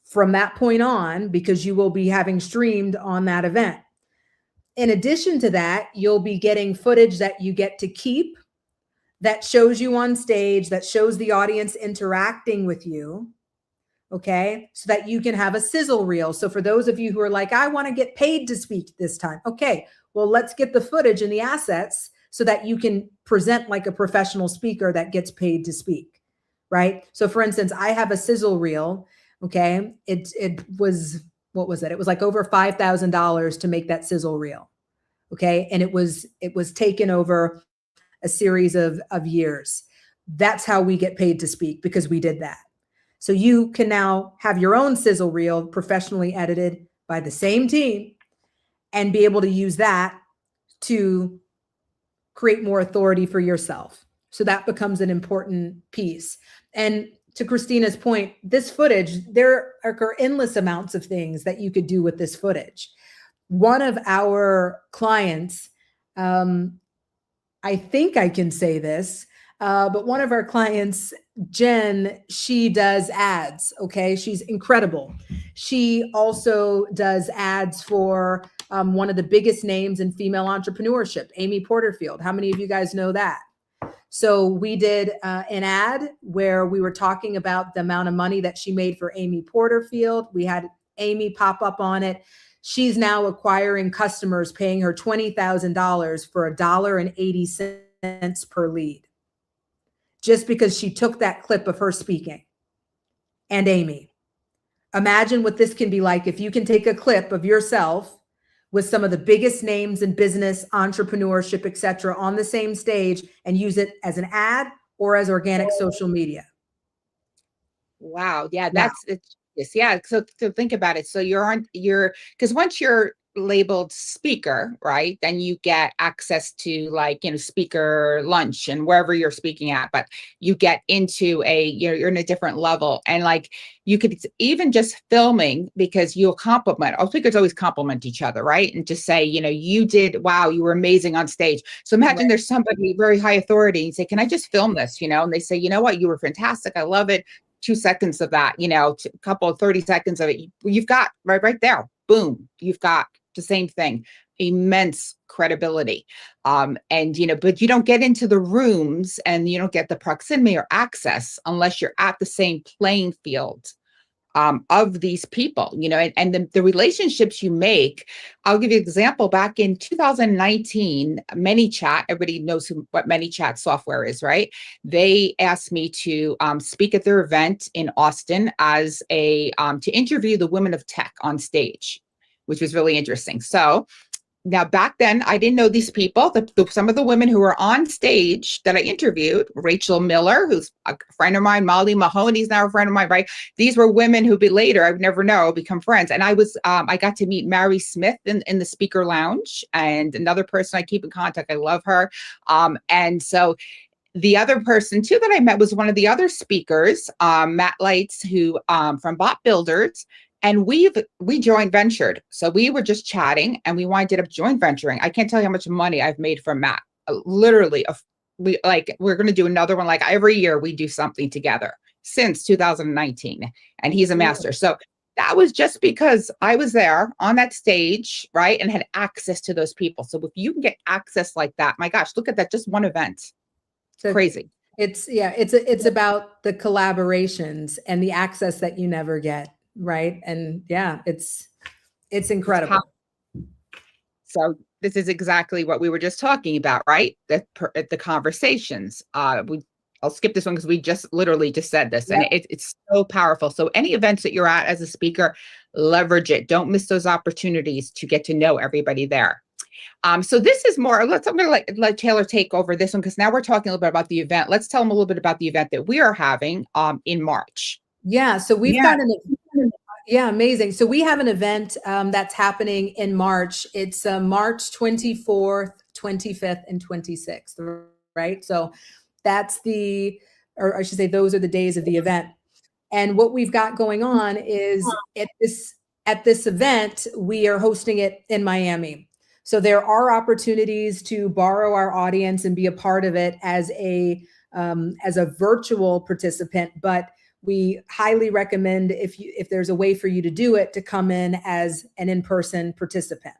from that point on, because you will be having streamed on that event. In addition to that, you'll be getting footage that you get to keep, that shows you on stage, that shows the audience interacting with you, okay? So that you can have a sizzle reel. So for those of you who are like, I want to get paid to speak this time. Okay, well, let's get the footage and the assets so that you can present like a professional speaker that gets paid to speak, right? So for instance, I have a sizzle reel, okay? It was, what was it? It was like over $5,000 to make that sizzle reel, okay? And it was taken over a series of years. That's how we get paid to speak, because we did that. So you can now have your own sizzle reel professionally edited by the same team and be able to use that to create more authority for yourself. So that becomes an important piece. And to Christina's point, this footage, there are endless amounts of things that you could do with this footage. One of our clients, I think I can say this, but one of our clients, Jen, she does ads, okay? She's incredible. She also does ads for one of the biggest names in female entrepreneurship, Amy Porterfield. How many of you guys know that? So we did an ad where we were talking about the amount of money that she made for Amy Porterfield. We had Amy pop up on it. She's now acquiring customers, paying her $20,000 for $1.80 per lead. just because she took that clip of her speaking. And Amy, imagine what this can be like if you can take a clip of yourself with some of the biggest names in business, entrepreneurship, etc., on the same stage and use it as an ad or as organic social media. Wow. Yeah, that's it's yes, yeah. So think about it. So because once you're labeled speaker, right, then you get access to, like, speaker lunch and wherever you're speaking at, but you get into you're in a different level. And like you could even just filming, because you'll compliment. All speakers always compliment each other, right? And just say, you did, wow, you were amazing on stage. So imagine there's somebody very high authority and you say, can I just film this? And they say, you know what, you were fantastic. I love it. 2 seconds of that, a couple of 30 seconds of it, you've got right there, boom, you've got the same thing, immense credibility. And but you don't get into the rooms and you don't get the proximity or access unless you're at the same playing field of these people, and the relationships you make. I'll give you an example. Back in 2019, ManyChat, everybody knows what ManyChat software is, right? They asked me to speak at their event in Austin as to interview the women of tech on stage, which was really interesting. So now, back then, I didn't know these people. Some of the women who were on stage that I interviewed, Rachel Miller, who's a friend of mine, Molly Mahoney's now a friend of mine, right? These were women who later, I would never know, become friends. And I got to meet Mary Smith in the speaker lounge, and another person I keep in contact. I love her. And so the other person too that I met was one of the other speakers, Matt Lights, who from Bot Builders. And we joint ventured. So we were just chatting and we winded up joint venturing. I can't tell you how much money I've made from Matt. Literally, we're going to do another one. Like every year we do something together since 2019. And he's a master. So that was just because I was there on that stage, right? And had access to those people. So if you can get access like that, my gosh, look at that. Just one event. So crazy. It's about the collaborations and the access that you never get. Right. And it's incredible. So this is exactly what we were just talking about, right? The conversations. I'll skip this one because we just literally just said this, and it's so powerful. So any events that you're at as a speaker, leverage it. Don't miss those opportunities to get to know everybody there. So this is more, I'm going to let Taylor take over this one, because now we're talking a little bit about the event. Let's tell them a little bit about the event that we are having in March. Yeah. So we've got amazing. So we have an event that's happening in March. It's March 24th, 25th, and 26th, right? So that's or I should say, those are the days of the event. And what we've got going on is at this event, we are hosting it in Miami. So there are opportunities to borrow our audience and be a part of it as a virtual participant, but we highly recommend, if there's a way for you to do it, to come in as an in-person participant.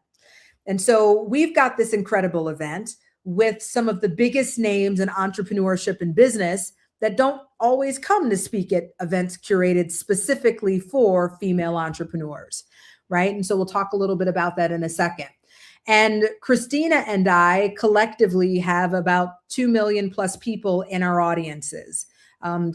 And so we've got this incredible event with some of the biggest names in entrepreneurship and business that don't always come to speak at events curated specifically for female entrepreneurs, right? And so we'll talk a little bit about that in a second. And Christina and I collectively have about 2 million plus people in our audiences.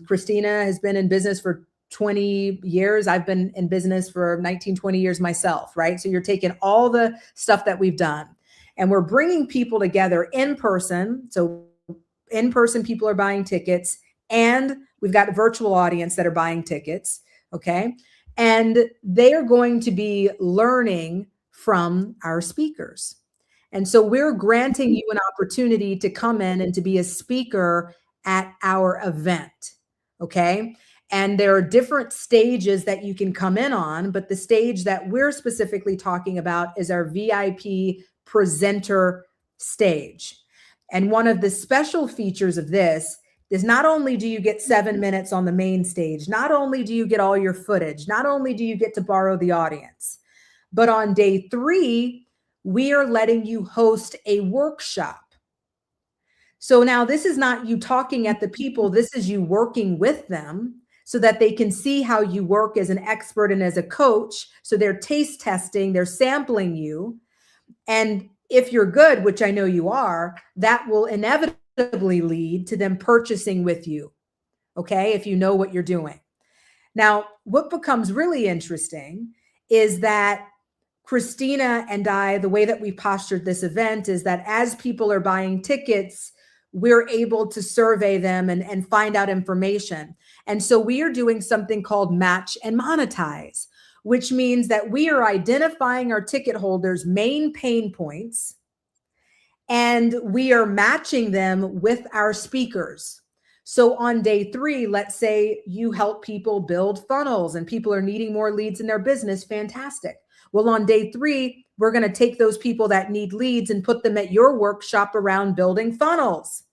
Christina has been in business for 20 years. I've been in business for 19, 20 years myself, right? So you're taking all the stuff that we've done and we're bringing people together in person. So in person, people are buying tickets, and we've got a virtual audience that are buying tickets. Okay. And they are going to be learning from our speakers. And so we're granting you an opportunity to come in and to be a speaker at our event. Okay. And there are different stages that you can come in on, but the stage that we're specifically talking about is our VIP presenter stage. And one of the special features of this is not only do you get 7 minutes on the main stage, not only do you get all your footage, not only do you get to borrow the audience, but on day 3, we are letting you host a workshop. So now this is not you talking at the people, this is you working with them so that they can see how you work as an expert and as a coach. So they're taste testing, they're sampling you. And if you're good, which I know you are, that will inevitably lead to them purchasing with you. Okay. If you know what you're doing. Now, what becomes really interesting is that Christina and I, the way that we postured this event is that as people are buying tickets, we're able to survey them and find out information. And so we are doing something called match and monetize, which means that we are identifying our ticket holders' main pain points, and we are matching them with our speakers. So on day 3, let's say you help people build funnels and people are needing more leads in their business. Fantastic. Well, on day 3, we're going to take those people that need leads and put them at your workshop around building funnels.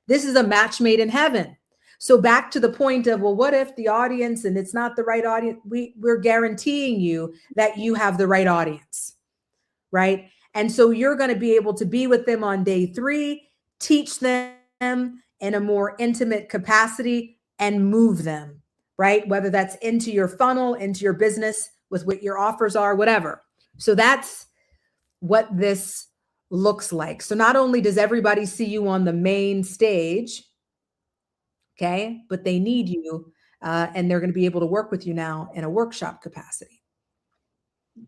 This is a match made in heaven. So back to the point of, well, what if the audience and it's not the right audience? We're guaranteeing you that you have the right audience, right? And so you're going to be able to be with them on day 3, teach them in a more intimate capacity and move them, right? Whether that's into your funnel, into your business with what your offers are, whatever. So that's what this looks like. So not only does everybody see you on the main stage, okay, but they need you and they're going to be able to work with you now in a workshop capacity.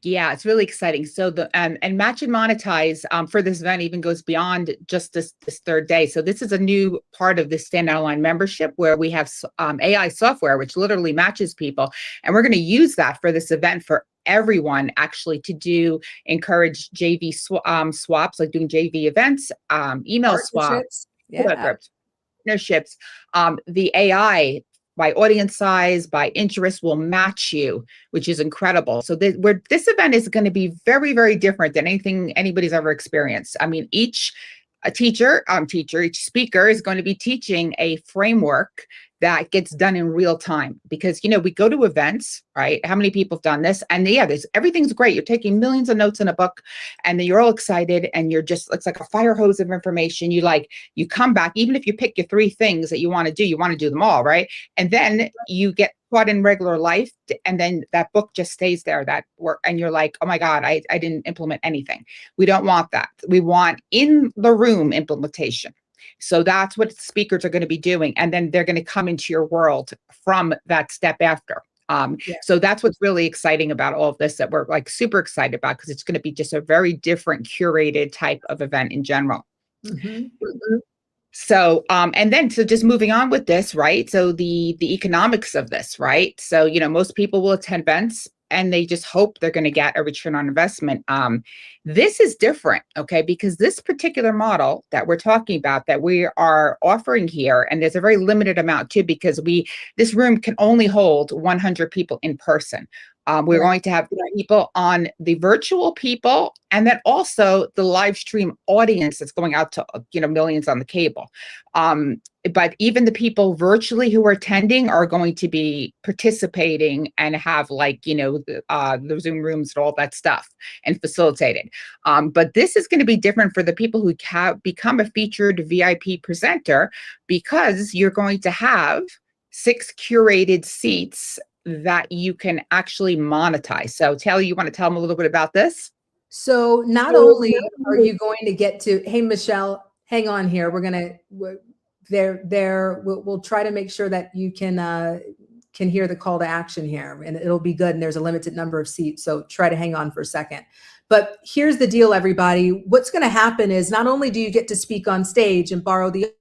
Yeah, it's really exciting. So the and match and monetize for this event even goes beyond just this third day. So this is a new part of the Stand Out Online membership where we have AI software which literally matches people, and we're going to use that for this event for everyone actually to encourage JV swaps, like doing JV events, email swaps, partnerships. The AI by audience size, by interest will match you, which is incredible. So this event is going to be very, very different than anything anybody's ever experienced. I mean, each speaker is going to be teaching a framework that gets done in real time, because we go to events, right? How many people have done this? And yeah, everything's great. You're taking millions of notes in a book, and then you're all excited, and it's like a fire hose of information. You come back, even if you pick your 3 things that you want to do them all, right? And then you get caught in regular life, and then that book just stays there, that work, and you're like, oh my God, I didn't implement anything. We don't want that. We want in the room implementation. So that's what speakers are going to be doing. And then they're going to come into your world from that step after. So that's what's really exciting about all of this, that we're like super excited about, because it's going to be just a very different curated type of event in general. So, and then, so just moving on with this, right? So the economics of this, right? So, most people will attend events and they just hope they're going to get a return on investment. This is different, okay? Because this particular model that we're talking about, that we are offering here, and there's a very limited amount too, because this room can only hold 100 people in person. We're going to have people on the virtual people, and then also the live stream audience that's going out to millions on the cable. But even the people virtually who are attending are going to be participating and have the Zoom rooms and all that stuff and facilitated. But this is going to be different for the people who become a featured VIP presenter, because you're going to have 6 curated seats that you can actually monetize. So Taylor, you want to tell them a little bit about this? So not only are you going to get to, hey, Michelle, hang on here. We'll try to make sure that you can hear the call to action here, and it'll be good. And there's a limited number of seats, so try to hang on for a second. But here's the deal, everybody. What's going to happen is not only do you get to speak on stage and borrow the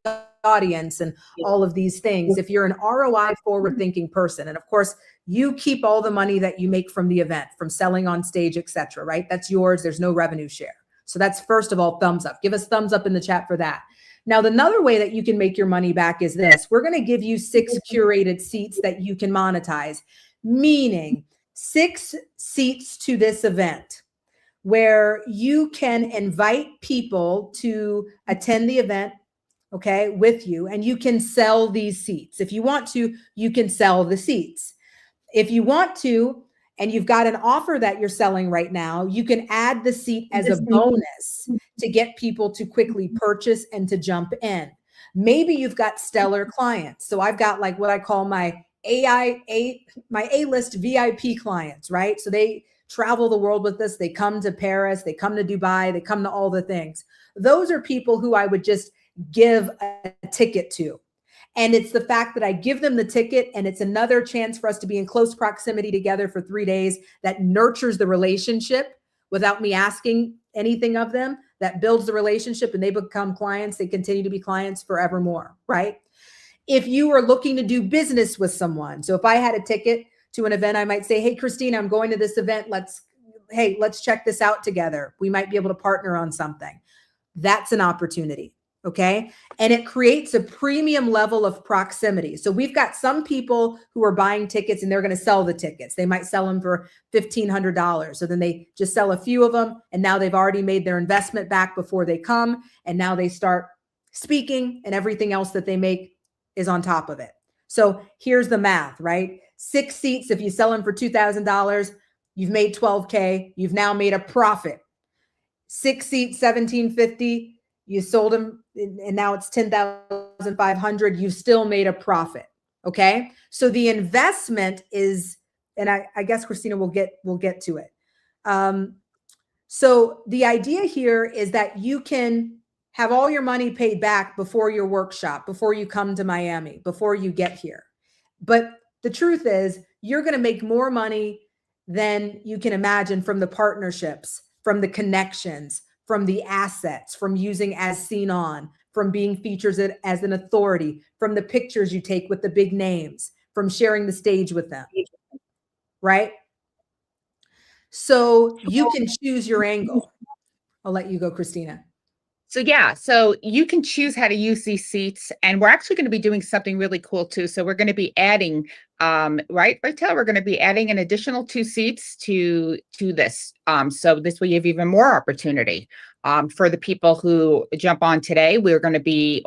audience and all of these things, if you're an ROI forward-thinking person, and of course, you keep all the money that you make from the event, from selling on stage, etc., right? That's yours. There's no revenue share. So that's, first of all, thumbs up. Give us thumbs up in the chat for that. Now, another way that you can make your money back is this. We're going to give you 6 curated seats that you can monetize, meaning 6 seats to this event where you can invite people to attend the event, okay, with you, and you can sell these seats. If you want to, you can sell the seats. If you want to, and you've got an offer that you're selling right now, you can add the seat as a bonus to get people to quickly purchase and to jump in. Maybe you've got stellar clients. So I've got like what I call my A-list VIP clients, right? So they travel the world with us. They come to Paris, they come to Dubai, they come to all the things. Those are people who I would just give a ticket to. And it's the fact that I give them the ticket, and it's another chance for us to be in close proximity together for 3 days that nurtures the relationship without me asking anything of them, that builds the relationship, and they become clients. They continue to be clients forevermore, right? If you are looking to do business with someone, so if I had a ticket to an event, I might say, hey, Christina, I'm going to this event. Let's check this out together. We might be able to partner on something. That's an opportunity. Okay. And it creates a premium level of proximity. So we've got some people who are buying tickets and they're going to sell the tickets. They might sell them for $1,500. So then they just sell a few of them. And now they've already made their investment back before they come. And now they start speaking, and everything else that they make is on top of it. So here's the math, right? 6 seats. If you sell them for $2,000, you've made $12K. You've now made a profit. 6 seats, $1,750. You sold them, and now it's $10,500. You've still made a profit. Okay. So the investment is, and I guess Christina will get to it. So the idea here is that you can have all your money paid back before your workshop, before you come to Miami, before you get here. But the truth is, you're going to make more money than you can imagine from the partnerships, from the connections, from the assets, from using As Seen On, from being featured as an authority, from the pictures you take with the big names, from sharing the stage with them, right? So you can choose your angle. I'll let you go, Christina. So yeah, so you can choose how to use these seats, and we're actually going to be doing something really cool too. So we're going to be adding, right, Taylor, we're going to be adding an additional 2 seats to this. So this will give even more opportunity. For the people who jump on today, we're going to be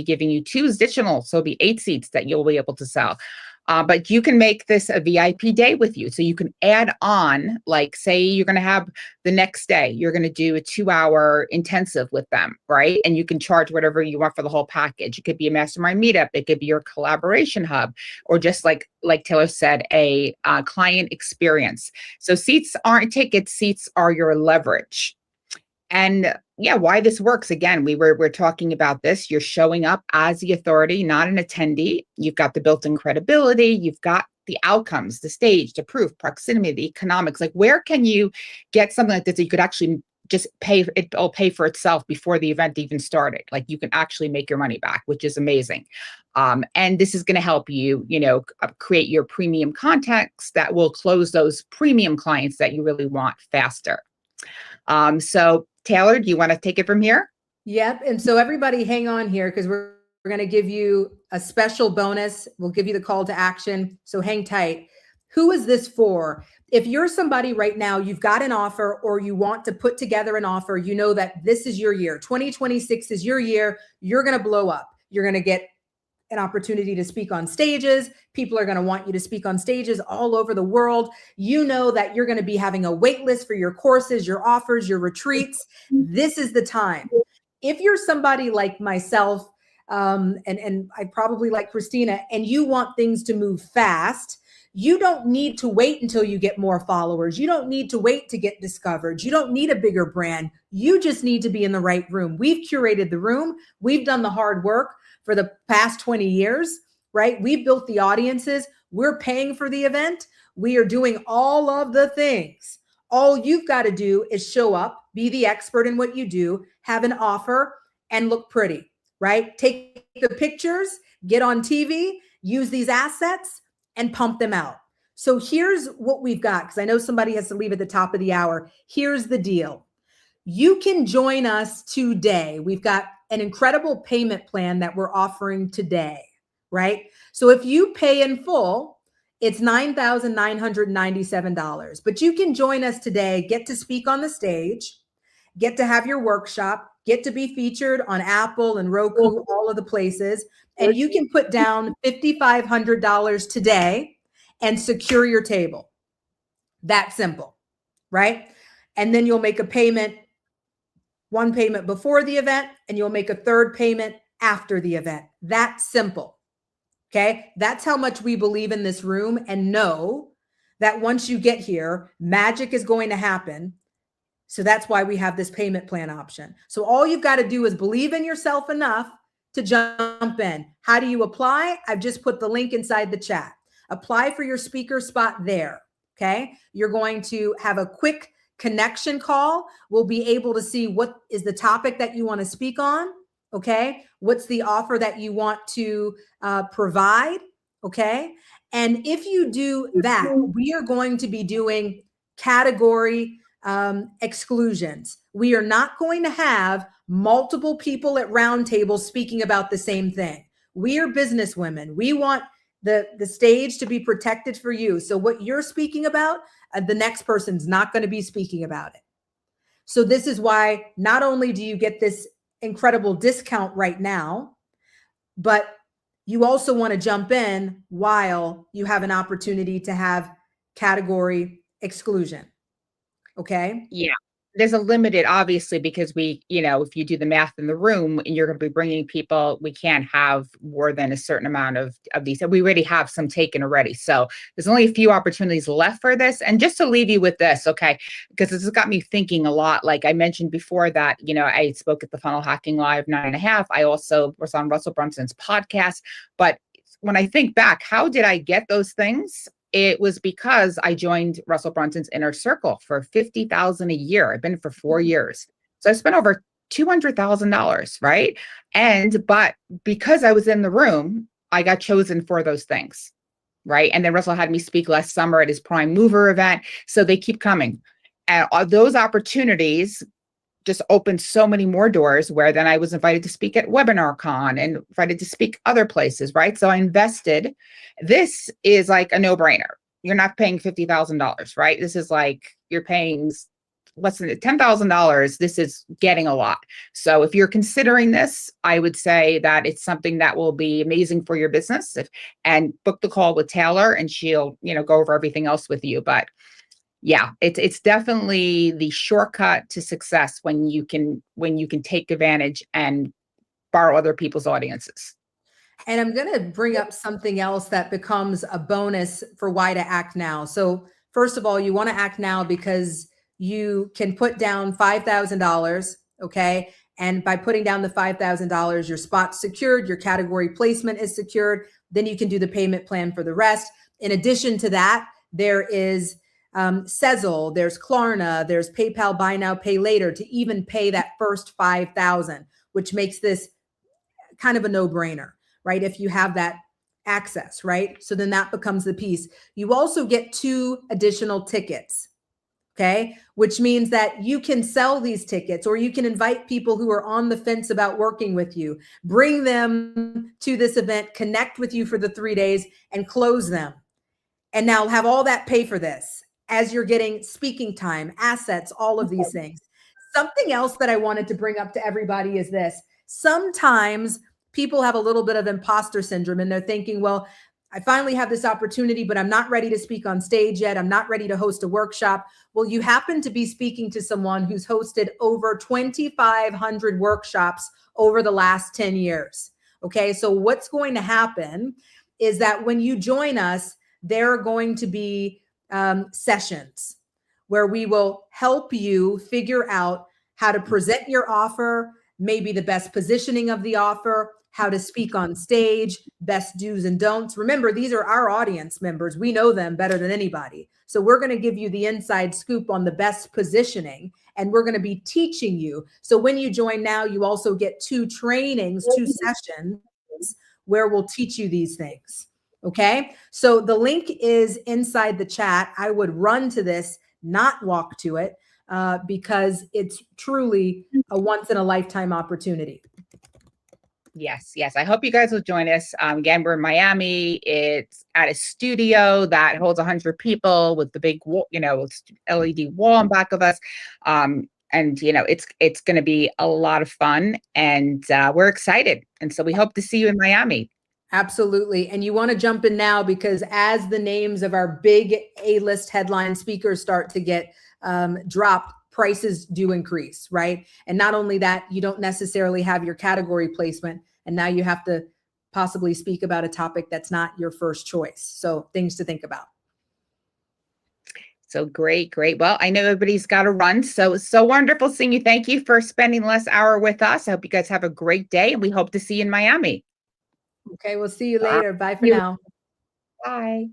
giving you 2 additional, so it'll be 8 seats that you'll be able to sell. But you can make this a VIP day with you. So you can add on, like, say you're going to have the next day, you're going to do a 2-hour intensive with them, right? And you can charge whatever you want for the whole package. It could be a mastermind meetup. It could be your collaboration hub, or just like Taylor said, a client experience. So seats aren't tickets. Seats are your leverage. And yeah, why this works. Again, we're talking about this. You're showing up as the authority, not an attendee. You've got the built-in credibility. You've got the outcomes, the stage, the proof, proximity, the economics. Like, where can you get something like this that you could actually just pay? It'll pay for itself before the event even started. Like, you can actually make your money back, which is amazing. And this is going to help you, create your premium contacts that will close those premium clients that you really want faster. So Taylor, do you want to take it from here? Yep. And so everybody hang on here, because we're going to give you a special bonus. We'll give you the call to action. So hang tight. Who is this for? If you're somebody right now, you've got an offer, or you want to put together an offer, you know that this is your year. 2026 is your year. You're going to blow up. You're going to get an opportunity to speak on stages. People are going to want you to speak on stages all over the world. You know that you're going to be having a wait list for your courses, your offers, your retreats. This is the time. If you're somebody like myself, and I probably like Christina, and you want things to move fast, you don't need to wait until you get more followers. You don't need to wait to get discovered. You don't need a bigger brand. You just need to be in the right room. We've curated the room. We've done the hard work for the past 20 years, right? We've built the audiences. We're paying for the event. We are doing all of the things. All you've got to do is show up, be the expert in what you do, have an offer, and look pretty, right? Take the pictures, get on TV, use these assets, and pump them out. So here's what we've got, because I know somebody has to leave at the top of the hour. Here's the deal. You can join us today. We've got an incredible payment plan that we're offering today, right? So if you pay in full, it's $9,997, but you can join us today, get to speak on the stage, get to have your workshop, get to be featured on Apple and Roku, all of the places, and you can put down $5,500 today and secure your table. That simple, right? And then you'll make a payment, one payment before the event, and you'll make a third payment after the event. That simple. Okay. That's how much we believe in this room, and know that once you get here, magic is going to happen. So that's why we have this payment plan option. So all you've got to do is believe in yourself enough to jump in. How do you apply? I've just put the link inside the chat. Apply for your speaker spot there. Okay. You're going to have a quick connection call. We'll be able to see what is the topic that you want to speak on. Okay. What's the offer that you want to provide? Okay. And if you do that, we are going to be doing category exclusions. We are not going to have multiple people at roundtables speaking about the same thing. We are business women. We want the stage to be protected for you. So what you're speaking about, the next person's not going to be speaking about it. So this is why not only do you get this incredible discount right now, but you also want to jump in while you have an opportunity to have category exclusion. Okay. Yeah. There's a limited, obviously, because we, if you do the math in the room and you're going to be bringing people, we can't have more than a certain amount of these. We already have some taken already. So there's only a few opportunities left for this. And just to leave you with this, okay, because this has got me thinking a lot. Like I mentioned before that, I spoke at the Funnel Hacking Live 9.5. I also was on Russell Brunson's podcast. But when I think back, how did I get those things? It was because I joined Russell Brunson's inner circle for $50,000 a year. I've been for 4 years. So I spent over $200,000, right? But because I was in the room, I got chosen for those things, right? And then Russell had me speak last summer at his Prime Mover event. So they keep coming. And those opportunities just opened so many more doors where then I was invited to speak at WebinarCon and invited to speak other places, right? So I invested. This is like a no-brainer. You're not paying $50,000, right? This is like you're paying less than $10,000. This is getting a lot. So if you're considering this, I would say that it's something that will be amazing for your business. And book the call with Taylor and she'll, go over everything else with you. But yeah, it's definitely the shortcut to success when you can take advantage and borrow other people's audiences. And I'm going to bring up something else that becomes a bonus for why to act now. So first of all, you want to act now because you can put down $5,000. Okay. And by putting down the $5,000, your spot's secured, your category placement is secured. Then you can do the payment plan for the rest. In addition to that, there is Sezzle, there's Klarna, there's PayPal buy now, pay later to even pay that first $5,000, which makes this kind of a no-brainer, right? If you have that access, right? So then that becomes the piece. You also get 2 additional tickets, okay? Which means that you can sell these tickets or you can invite people who are on the fence about working with you, bring them to this event, connect with you for the 3 days and close them. And now have all that pay for this as you're getting speaking time, assets, all of these things. Something else that I wanted to bring up to everybody is this. Sometimes people have a little bit of imposter syndrome and they're thinking, well, I finally have this opportunity, but I'm not ready to speak on stage yet. I'm not ready to host a workshop. Well, you happen to be speaking to someone who's hosted over 2,500 workshops over the last 10 years. Okay, so what's going to happen is that when you join us, there are going to be sessions where we will help you figure out how to present your offer, maybe the best positioning of the offer, how to speak on stage, best do's and don'ts. Remember, these are our audience members. We know them better than anybody. So we're going to give you the inside scoop on the best positioning, and we're going to be teaching you. So when you join now, you also get 2 trainings, 2 sessions where we'll teach you these things. Okay, so the link is inside the chat. I would run to this, not walk to it, because it's truly a once in a lifetime opportunity. Yes. I hope you guys will join us. Again, we're in Miami. It's at a studio that holds 100 people with the big, LED wall in back of us. And it's going to be a lot of fun, and we're excited. And so we hope to see you in Miami. Absolutely. And you want to jump in now because as the names of our big A-list headline speakers start to get dropped, prices do increase, right? And not only that, you don't necessarily have your category placement, and now you have to possibly speak about a topic that's not your first choice. So things to think about. So great, great. Well, I know everybody's got to run. So it's so wonderful seeing you. Thank you for spending the last hour with us. I hope you guys have a great day, and we hope to see you in Miami. Okay, we'll see you All right. later. Bye for now. Bye.